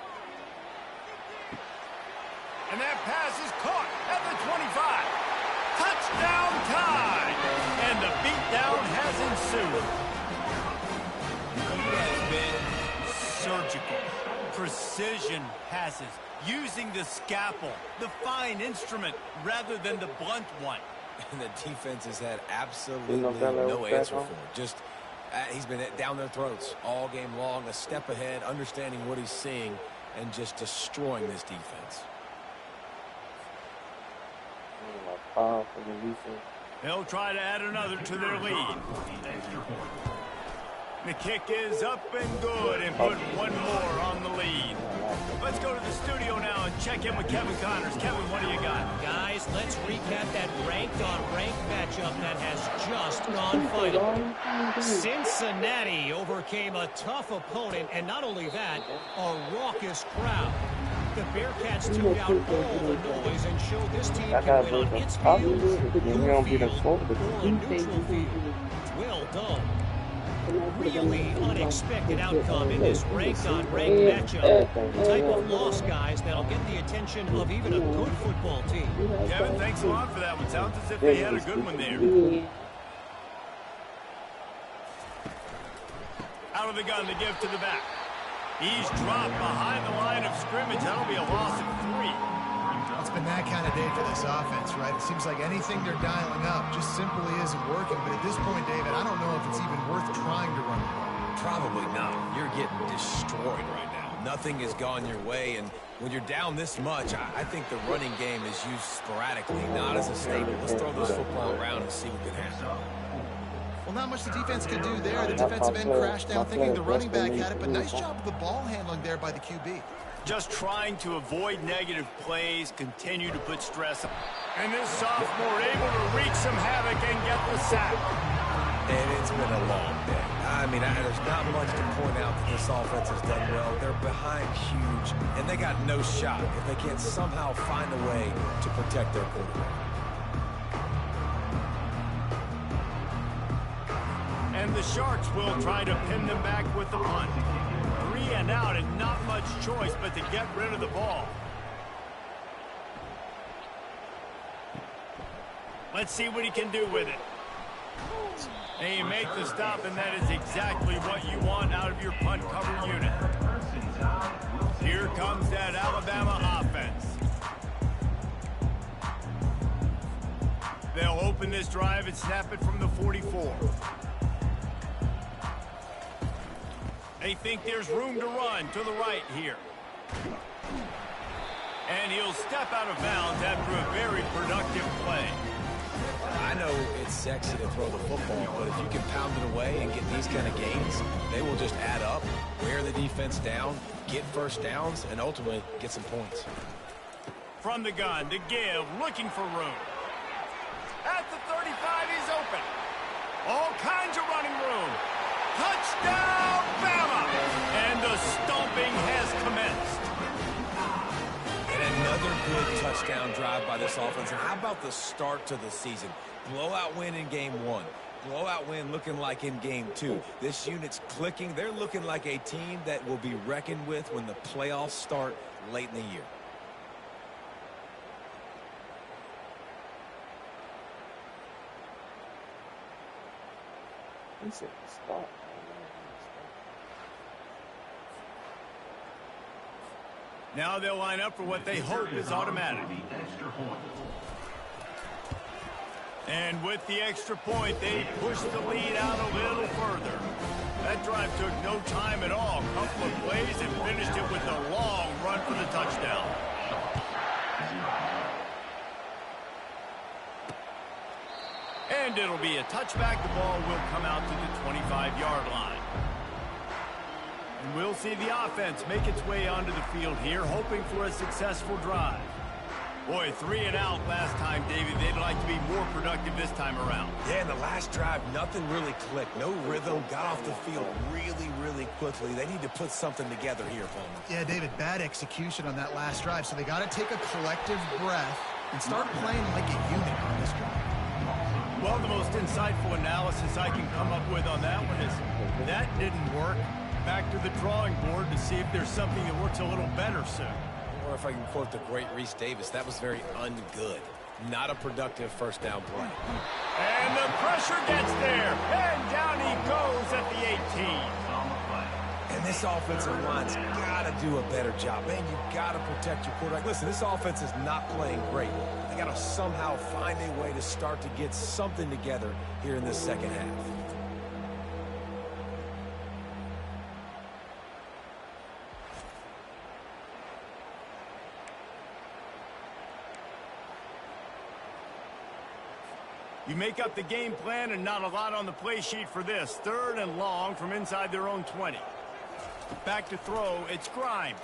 And that pass is caught at the 25. Touchdown Tide! And the beatdown has ensued. He has been surgical. Precision passes, using the scalpel, the fine instrument, rather than the blunt one. And the defense has had absolutely no answer for it. Just, he's been down their throats all game long, a step ahead, understanding what he's seeing, and just destroying this defense. They'll try to add another to their lead. The kick is up and good, and put one more on the lead. Let's go to the studio now and check in with Kevin Connors. Kevin, what do you got? Guys, let's recap that ranked-on-ranked matchup that has just gone final. Cincinnati overcame a tough opponent, and not only that, a raucous crowd. The Bearcats tuned out all the noise and showed this team can win on its field, your field, or a neutral field. Well done. Really unexpected outcome in this ranked-on-ranked matchup. The type of loss, guys, that'll get the attention of even a good football team. Kevin, thanks a lot for that one. Sounds as if they had a good one there. Out of the gun to give to the back. He's dropped behind the line of scrimmage. That'll be a loss of 3. It's been that kind of day for this offense, right? It seems like anything they're dialing up just simply isn't working. But at this point, David, I don't know if it's even worth trying to run the ball. Probably not. You're getting destroyed right now. Nothing has gone your way, and when you're down this much, I think the running game is used sporadically, not as a staple. Let's throw this football around and see what can happen. Well, not much the defense could do there. The defensive end crashed down thinking the running back had it, but nice job of the ball handling there by the QB. Just trying to avoid negative plays, continue to put stress on. And this sophomore able to wreak some havoc and get the sack. And it's been a long day. I mean, there's not much to point out that this offense has done well. They're behind huge, and they got no shot if they can't somehow find a way to protect their quarterback. And the Sharks will try to pin them back with the punt. 3 and out, and not much choice but to get rid of the ball. Let's see what he can do with it. And you make the stop, and that is exactly what you want out of your punt cover unit. Here comes that Alabama offense. They'll open this drive and snap it from the 44. They think there's room to run to the right here. And he'll step out of bounds after a very productive play. I know it's sexy to throw the football, but if you can pound it away and get these kind of gains, they will just add up, wear the defense down, get first downs, and ultimately get some points. From the gun, to give, looking for room. At the 35, he's open. All kinds of running room. Touchdown, Bama! And the stomping has commenced. And another good touchdown drive by this offense. And how about the start to the season? Blowout win in game 1. Blowout win looking like in game 2. This unit's clicking. They're looking like a team that will be reckoned with when the playoffs start late in the year. Now they'll line up for what they hope is automatic. And with the extra point, they push the lead out a little further. That drive took no time at all. A couple of plays and finished it with a long run for the touchdown. And it'll be a touchback. The ball will come out to the 25-yard line. And we'll see the offense make its way onto the field here, hoping for a successful drive. Boy, 3 and out last time, David. They'd like to be more productive this time around. Yeah, in the last drive, nothing really clicked. No rhythm, got off the field really quickly. They need to put something together here, Palmer. Yeah, David, bad execution on that last drive, so they got to take a collective breath and start playing like a unit on this drive. Well, the most insightful analysis I can come up with on that one is that didn't work. Back to the drawing board to see if there's something that works a little better soon. Or if I can quote the great Reese Davis, that was very ungood. Not a productive first down play. And the pressure gets there. And down he goes at the 18. And this offensive line's got to do a better job. Man, you got to protect your quarterback. Listen, this offense is not playing great. They got to somehow find a way to start to get something together here in this second half. You make up the game plan and not a lot on the play sheet for this. 3rd and long from inside their own 20. Back to throw, it's Grimes.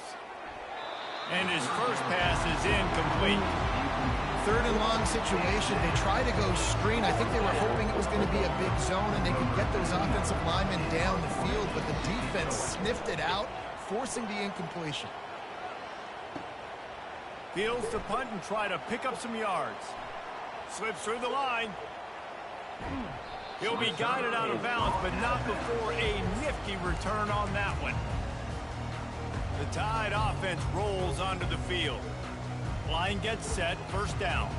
And his first pass is incomplete. 3rd and long situation. They try to go screen. I think they were hoping it was going to be a big zone and they could get those offensive linemen down the field, but the defense sniffed it out, forcing the incompletion. Fields to punt and try to pick up some yards. Slips through the line. He'll be guided out of bounds, but not before a nifty return on that one. The Tide offense rolls onto the field. Line gets set, first down.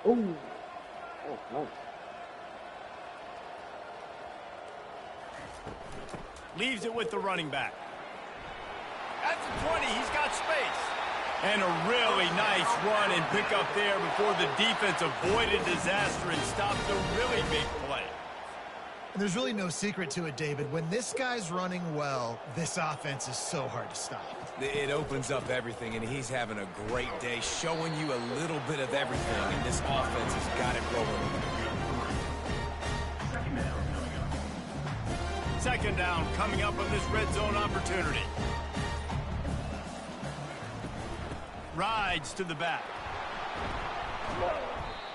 Ooh. Oh, nice. Leaves it with the running back. At the 20, he's got space. And a really nice run and pick up there before the defense avoided disaster and stopped a really big play. And there's really no secret to it, David. When this guy's running well, this offense is so hard to stop. It opens up everything, and he's having a great day, showing you a little bit of everything, and this offense has got it rolling. Second down coming up on this red zone opportunity. Rides to the back.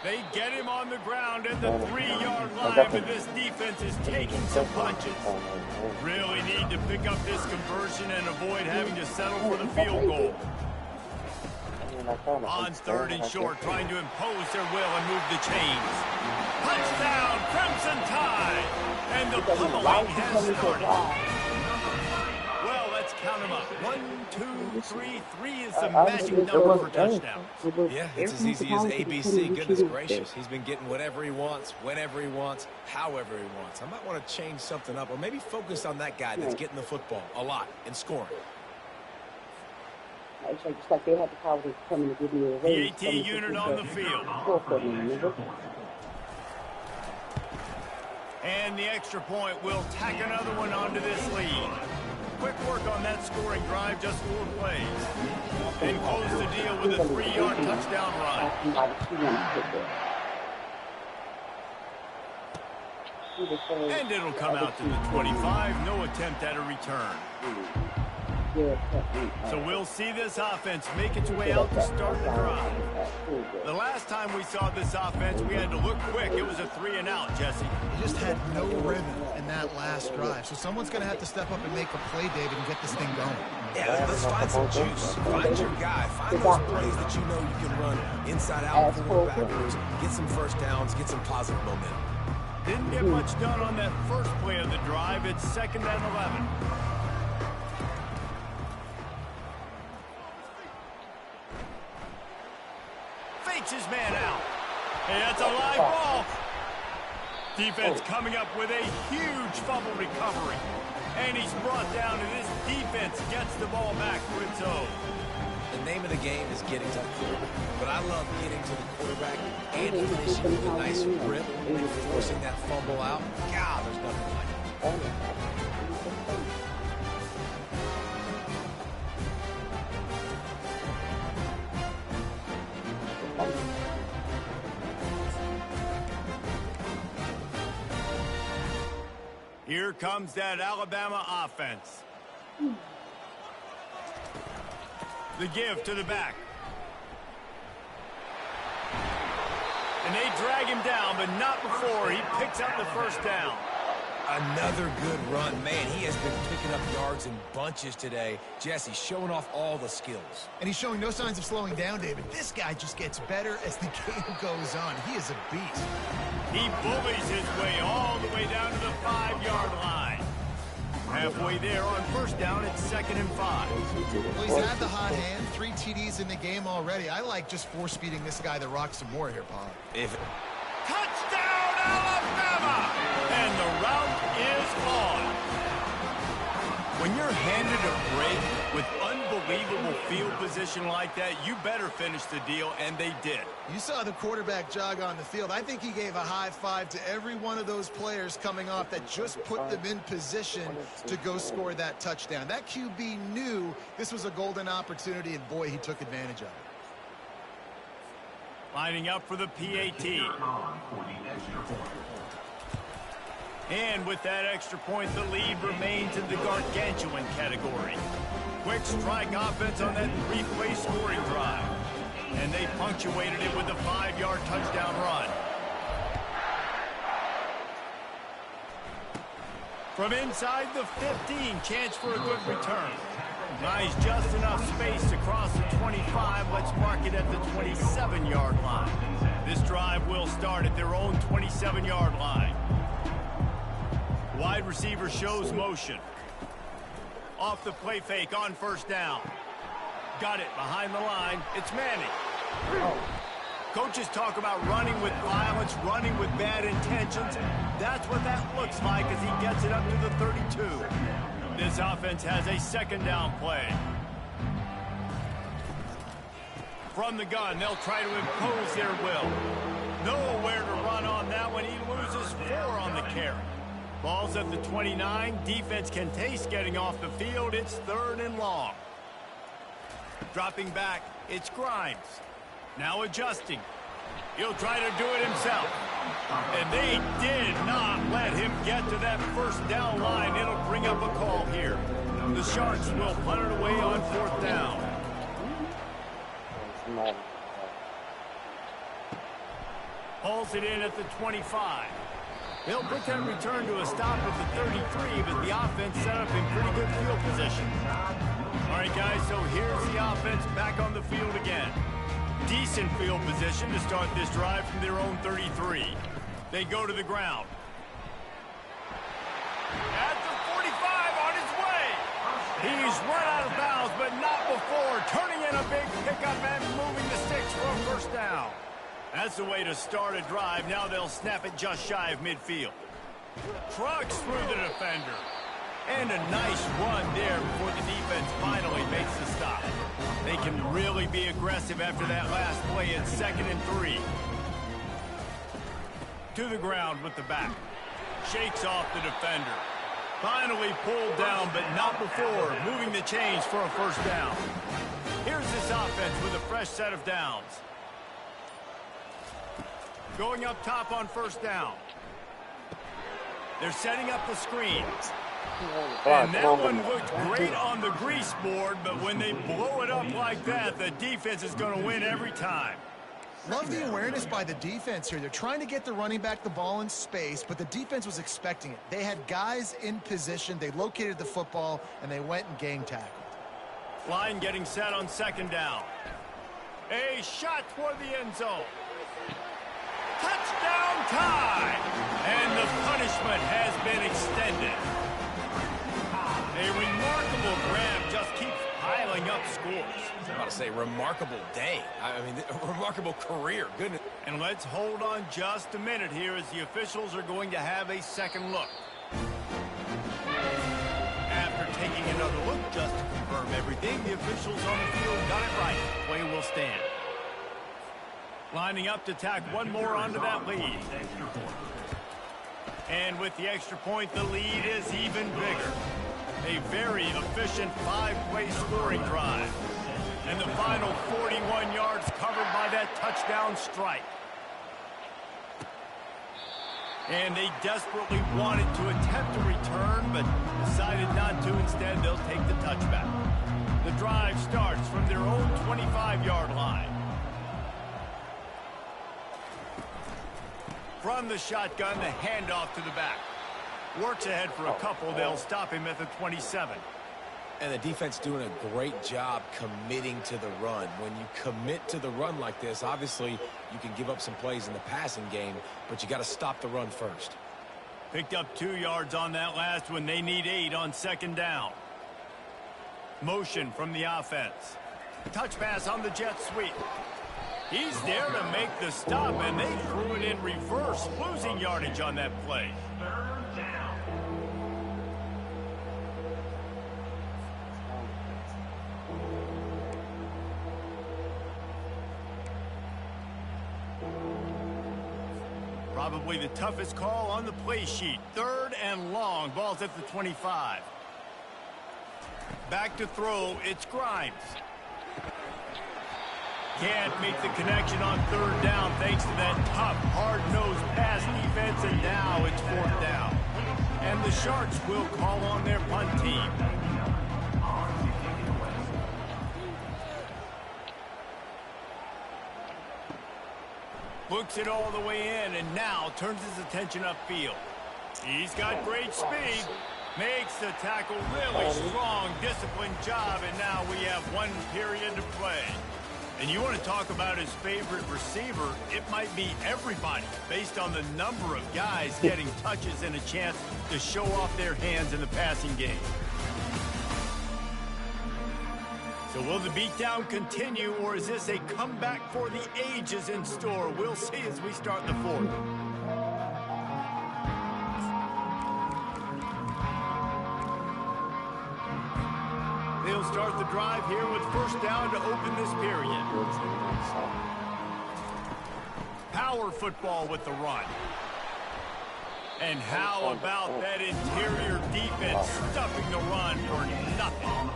They get him on the ground at the 3-yard line, but this defense is taking some punches. Really need to pick up this conversion and avoid having to settle for the field goal. On 3rd and short, trying to impose their will and move the chains. Touchdown, Crimson Tide! And the pummeling has started. Well, let's count them up. 1, 2, 3. 3 is the magic number for touchdowns. Yeah, it's as easy as ABC. Goodness gracious. He's been getting whatever he wants, whenever he wants, however he wants. I might want to change something up or maybe focus on that guy that's getting the football a lot and scoring. Just like they had the power to come and give me a raise. PAT unit on the field. And the extra point will tack another one onto this lead. Quick work on that scoring drive, just 4 plays. And close the deal with a 3-yard touchdown run. And it'll come out to the 25. No attempt at a return. So we'll see this offense make its way out to start the drive. The last time we saw this offense, we had to look quick. It was a 3-and-out, Jesse. He just had no rhythm in that last drive. So someone's going to have to step up and make a play, David, and get this thing going. Yeah, let's find some juice. Find your guy. Find those plays that you know you can run inside out, forward, backwards. Get some first downs. Get some positive momentum. Didn't get much done on that first play of the drive. It's 2nd and 11. Fakes his man out. Hey, that's a live ball. Defense coming up with a huge fumble recovery. And he's brought down, and this defense gets the ball back for its own. The name of the game is getting to the quarterback. But I love getting to the quarterback and finishing with a nice rip and forcing that fumble out. God, there's nothing like it. Here comes that Alabama offense. The give to the back. And they drag him down, but not before he picks up the first down. Another good run. Man, he has been picking up yards in bunches today. Jesse showing off all the skills. And he's showing no signs of slowing down, David. This guy just gets better as the game goes on. He is a beast. He bullies his way all the way down to the 5-yard line. Halfway there on first down, it's 2nd and 5. Well, he's had the hot hand, 3 TDs in the game already. I like just force-feeding this guy the rock some more here, Paul. Touchdown, Alabama! And the route is on. When you're handed a break with unbelievable field position like that, you better finish the deal, and they did. You saw the quarterback jog on the field. I think he gave a high five to every one of those players coming off that just put them in position to go score that touchdown. That QB knew this was a golden opportunity, and boy, he took advantage of it. Lining up for the PAT. And with that extra point, the lead remains in the gargantuan category. Quick strike offense on that 3-play scoring drive. And they punctuated it with a 5-yard touchdown run. From inside the 15, chance for a good return. Nice, just enough space to cross the 25. Let's mark it at the 27-yard line. This drive will start at their own 27-yard line. Wide receiver shows motion. Off the play fake on first down. Got it behind the line. It's Manning. Coaches talk about running with violence, running with bad intentions. That's what that looks like as he gets it up to the 32. This offense has a 2nd down play. From the gun, they'll try to impose their will. Nowhere to run on that one. He loses 4 on the carry. Ball's at the 29. Defense can taste getting off the field. It's 3rd and long. Dropping back, it's Grimes. Now adjusting. He'll try to do it himself. And they did not let him get to that first down line. It'll bring up a call here. The Sharks will punt it away on 4th down. Hauls it in at the 25. They'll put that return to a stop at the 33, but the offense set up in pretty good field position. All right, guys, so here's the offense back on the field again. Decent field position to start this drive from their own 33. They go to the ground. At the 45 on his way. He's run out of bounds, but not before. Turning in a big pickup and moving the sticks for a first down. That's the way to start a drive. Now they'll snap it just shy of midfield. Trucks through the defender. And a nice run there before the defense finally makes the stop. They can really be aggressive after that last play. It's 2nd and 3. To the ground with the back. Shakes off the defender. Finally pulled down, but not before. Moving the chains for a first down. Here's this offense with a fresh set of downs. Going up top on first down. They're setting up the screen. And that one looked great on the grease board, but when they blow it up like that, the defense is going to win every time. Love the awareness by the defense here. They're trying to get the running back the ball in space, but the defense was expecting it. They had guys in position. They located the football, and they went and gang tackled. Line getting set on 2nd down. A shot toward the end zone. Touchdown time! And the punishment has been extended. A remarkable grab just keeps piling up scores. I was about to say, remarkable day. I mean, a remarkable career. Goodness. And let's hold on just a minute here as the officials are going to have a second look. After taking another look just to confirm everything, the officials on the field got it right. Play will stand. Lining up to tack one more onto that lead. And with the extra point, the lead is even bigger. A very efficient 5-play scoring drive. And the final 41 yards covered by that touchdown strike. And they desperately wanted to attempt a return, but decided not to. Instead, they'll take the touchback. The drive starts from their own 25-yard line. From the shotgun, the handoff to the back. Works ahead for a couple. They'll stop him at the 27. And the defense doing a great job committing to the run. When you commit to the run like this, obviously you can give up some plays in the passing game, but you got to stop the run first. Picked up 2 yards on that last one. They need 8 on 2nd down. Motion from the offense. Touch pass on the jet sweep. He's there to make the stop, and they threw it in reverse, losing yardage on that play. Probably the toughest call on the play sheet. 3rd and long. Ball's at the 25. Back to throw. It's Grimes. Can't make the connection on 3rd down thanks to that tough, hard-nosed pass defense, and now it's 4th down. And the Sharks will call on their punt team. Looks it all the way in, and now turns his attention upfield. He's got great speed. Makes the tackle really strong, disciplined job, and now we have 1 period to play. And you want to talk about his favorite receiver, it might be everybody, based on the number of guys getting touches and a chance to show off their hands in the passing game. So will the beatdown continue, or is this a comeback for the ages in store? We'll see as we start the 4th. They'll start the drive here with 1st down to open this period. Power football with the run. And how about that interior defense stuffing the run for nothing?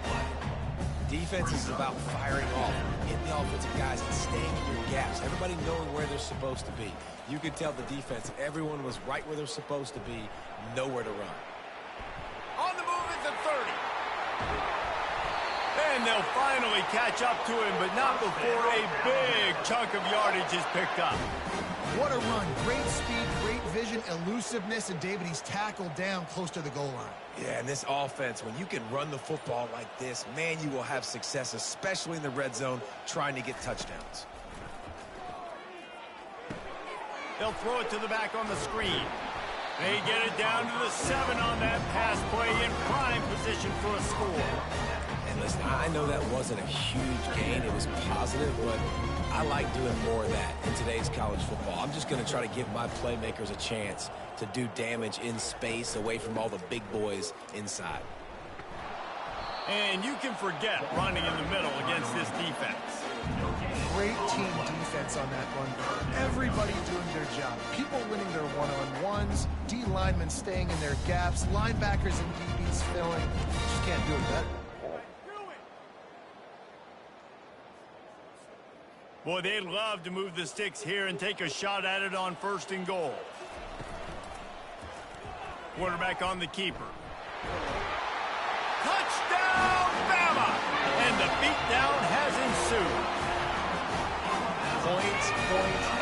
Defense is about firing off, hitting the offensive guys and staying in your gaps. Everybody knowing where they're supposed to be. You could tell the defense, everyone was right where they're supposed to be, nowhere to run. On the move at the 30. And they'll finally catch up to him, but not before a big chunk of yardage is picked up. What a run. Great speed, great vision, elusiveness, and David, he's tackled down close to the goal line. Yeah, and this offense, when you can run the football like this, man, you will have success, especially in the red zone, trying to get touchdowns. They'll throw it to the back on the screen. They get it down to the 7 on that pass play in prime position for a score. And listen, I know that wasn't a huge gain. It was positive, but I like doing more of that in today's college football. I'm just going to try to give my playmakers a chance to do damage in space away from all the big boys inside. And you can forget running in the middle against this defense. Great team defense on that one. Everybody doing their job. People winning their one-on-ones, D linemen staying in their gaps, linebackers and DBs filling. Just can't do it better. Boy, they'd love to move the sticks here and take a shot at it on 1st and goal. Quarterback on the keeper. Touchdown, Bama! And the beatdown has ensued. Points,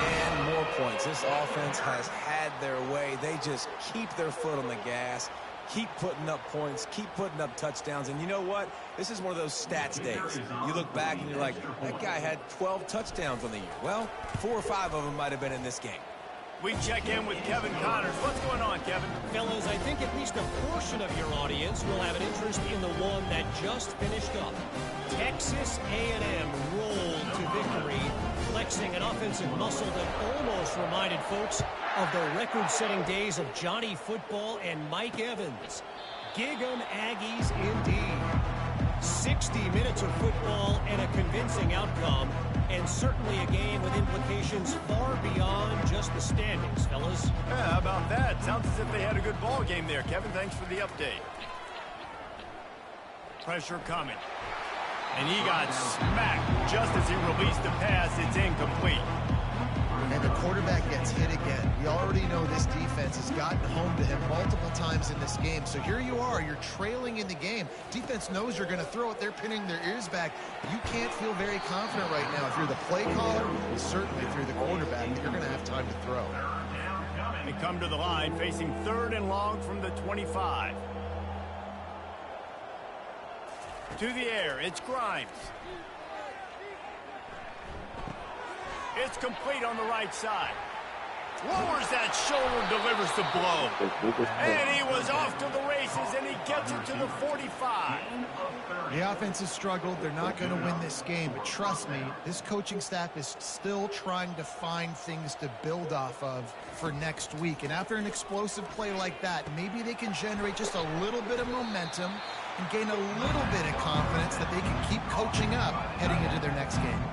and more points. This offense has had their way. They just keep their foot on the gas, keep putting up points, keep putting up touchdowns. And you know what? This is one of those stats days. You look back and you're like, that guy had 12 touchdowns on the year. Well, 4 or 5 of them might have been in this game. We check in with Kevin Connors. What's going on, Kevin? Fellas, I think at least a portion of your audience will have an interest in the one that just finished up. Texas A&M rolled to victory, flexing an offensive muscle that almost reminded folks of the record-setting days of Johnny Football and Mike Evans. Gig 'em Aggies indeed. 60 minutes of football and a convincing outcome, and certainly a game with implications far beyond just the standings, fellas. Yeah, how about that? Sounds as if they had a good ball game there. Kevin, thanks for the update. Pressure coming. And he got smacked just as he released the pass. It's incomplete. And the quarterback gets hit again. We already know this defense has gotten home to him multiple times in this game. So here you are, you're trailing in the game. Defense knows you're going to throw it. They're pinning their ears back. You can't feel very confident right now. If you're the play caller, and certainly if you're the quarterback, you're going to have time to throw. They come to the line facing 3rd and long from the 25. To the air, it's Grimes. It's complete on the right side. Lowers that shoulder, delivers the blow. And he was off to the races, and he gets it to the 45. The offense has struggled. They're not going to win this game. But trust me, this coaching staff is still trying to find things to build off of for next week. And after an explosive play like that, maybe they can generate just a little bit of momentum and gain a little bit of confidence that they can keep coaching up heading into their next game.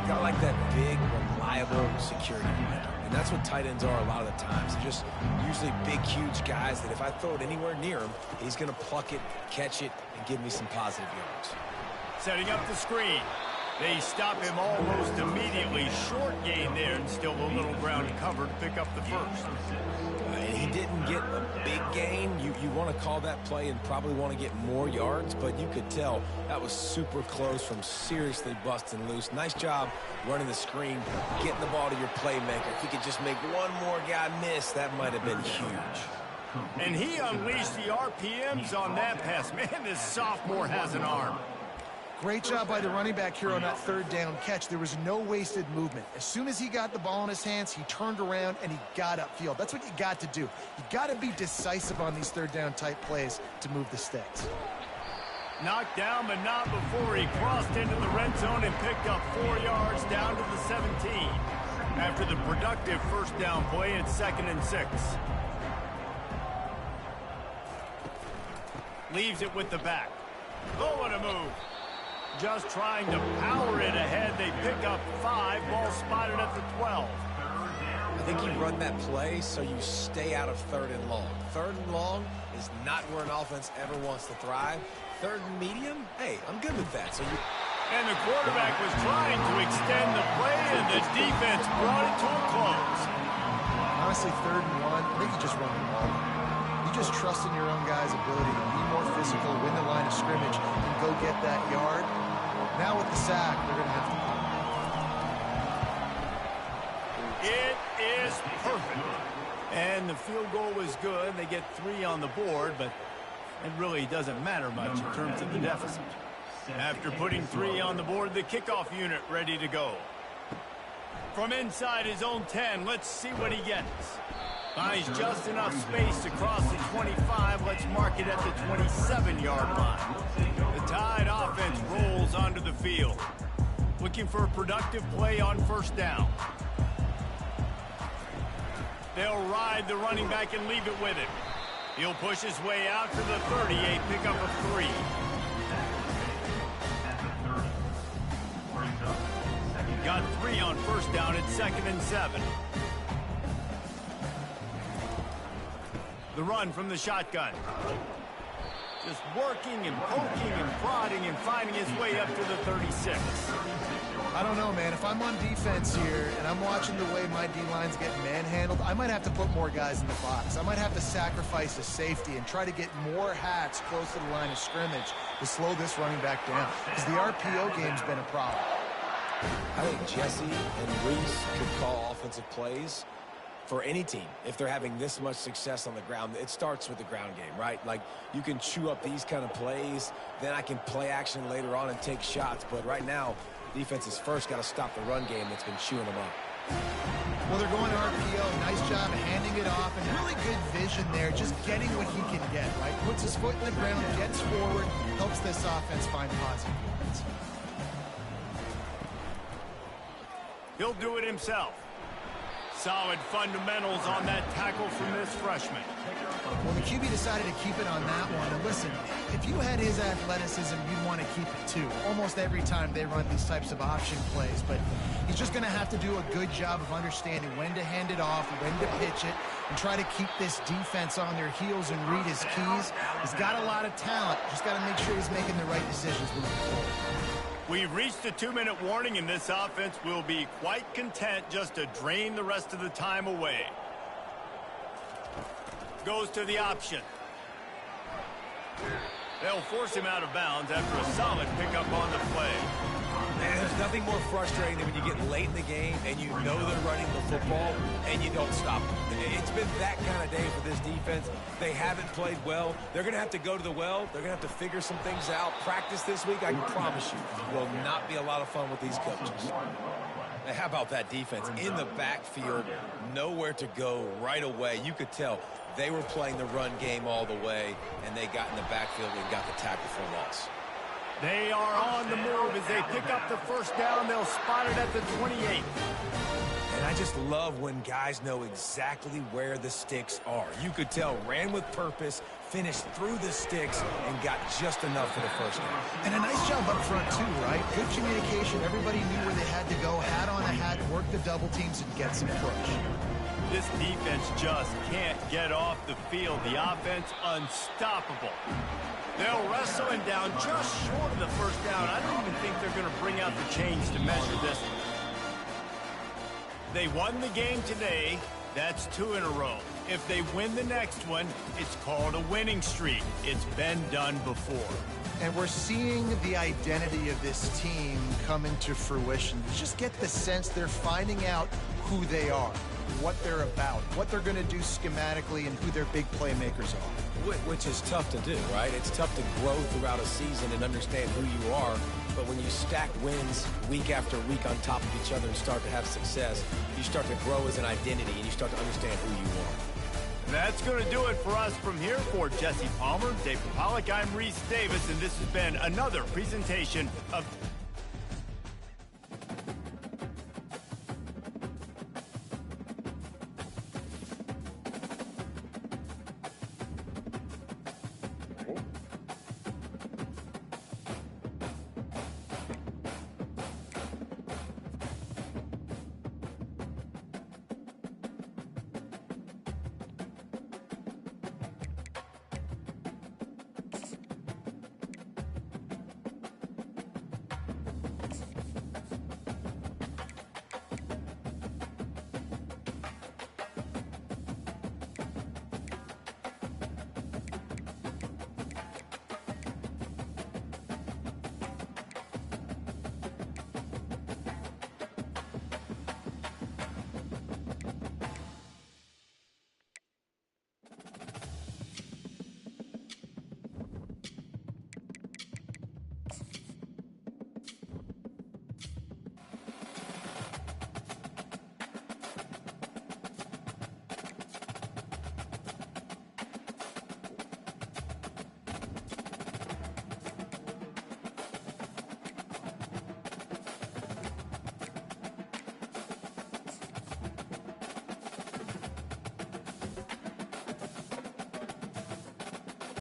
Got like that big, reliable security blanket. And that's what tight ends are a lot of the times. They're just usually big, huge guys that if I throw it anywhere near him, he's going to pluck it, catch it, and give me some positive yards. Setting up the screen. They stop him almost immediately. Short gain there, and still a little ground cover to pick up the first. He didn't get a big gain. You want to call that play and probably want to get more yards, but you could tell that was super close from seriously busting loose. Nice job running the screen, getting the ball to your playmaker. If he could just make one more guy miss, that might have been huge. And he unleashed the RPMs on that pass. Man, this sophomore has an arm. Great job by the running back here on that 3rd down catch. There was no wasted movement. As soon as he got the ball in his hands, he turned around and he got upfield. That's what you got to do. You got to be decisive on these 3rd down type plays to move the sticks. Knocked down, but not before he crossed into the red zone and picked up 4 yards down to the 17. After the productive 1st down play, it's 2nd and 6. Leaves it with the back. Oh, what a move. Just trying to power it ahead. They pick up 5. Ball spotted at the 12. I think you run that play so you stay out of 3rd and long. 3rd and long is not where an offense ever wants to thrive. 3rd and medium, hey, I'm good with that. And the quarterback was trying to extend the play, and the defense brought it to a close. Honestly, 3rd and 1, I think you just run the ball. You just trust in your own guy's ability to be more physical, win the line of scrimmage, and go get that yard. Now with the sack, they're going to have to. It is perfect. And the field goal was good. They get 3 on the board, but it really doesn't matter much in terms of the deficit. After putting 3 on the board, the kickoff unit ready to go. From inside his own 10, let's see what he gets. Finds just enough space to cross the 25. Let's mark it at the 27-yard line. The Tide offense rolls onto the field, looking for a productive play on first down. They'll ride the running back and leave it with him. He'll push his way out to the 38, pick up a 3. Got 3 on first down at 2nd and 7. The run from the shotgun. Just working and poking and prodding and finding his way up to the 36. I don't know, man. If I'm on defense here and I'm watching the way my D-line's getting manhandled, I might have to put more guys in the box. I might have to sacrifice a safety and try to get more hats close to the line of scrimmage to slow this running back down, because the RPO game's been a problem. I think Jesse and Reese could call offensive plays for any team if they're having this much success on the ground. It starts with the ground game, right? Like, you can chew up these kind of plays, then I can play action later on and take shots. But right now, defense has first got to stop the run game that's been chewing them up. Well, they're going to RPO. Nice job of handing it off, and really good vision there, just getting what he can get, right? Puts his foot in the ground, gets forward, helps this offense find positive yards. He'll do it himself. Solid fundamentals on that tackle from this freshman. Well, the QB decided to keep it on that one. And listen, if you had his athleticism, you'd want to keep it too. Almost every time they run these types of option plays. But he's just going to have to do a good job of understanding when to hand it off, when to pitch it, and try to keep this defense on their heels and read his keys. He's got a lot of talent. Just got to make sure he's making the right decisions moving forward. We've reached the 2-minute warning, and this offense will be quite content just to drain the rest of the time away. Goes to the option. They'll force him out of bounds after a solid pickup on the play. Man, there's nothing more frustrating than when you get late in the game and you know they're running the football and you don't stop them. It's been that kind of day for this defense. They haven't played well. They're going to have to go to the well. They're going to have to figure some things out. Practice this week, I can promise you, will not be a lot of fun with these coaches. Now, how about that defense? In the backfield, nowhere to go right away. You could tell they were playing the run game all the way, and they got in the backfield and got the tackle for a loss. They are on the move as they pick up the first down. They'll spot it at the 28. And I just love when guys know exactly where the sticks are. You could tell, ran with purpose, finished through the sticks, and got just enough for the first down. And a nice job up front too, right? Good communication. Everybody knew where they had to go, hat on a hat, work the double teams, and get some push. This defense just can't get off the field. The offense unstoppable. They'll wrestle him down just short of the first down. I don't even think they're going to bring out the chains to measure this. They won the game today. That's 2 in a row. If they win the next one, it's called a winning streak. It's been done before. And we're seeing the identity of this team come into fruition. You just get the sense they're finding out who they are, what they're about, what they're going to do schematically, and who their big playmakers are. Which is tough to do, right? It's tough to grow throughout a season and understand who you are. But when you stack wins week after week on top of each other and start to have success, you start to grow as an identity and you start to understand who you are. That's going to do it for us from here. For Jesse Palmer, Dave Pollock, I'm Reese Davis, and this has been another presentation of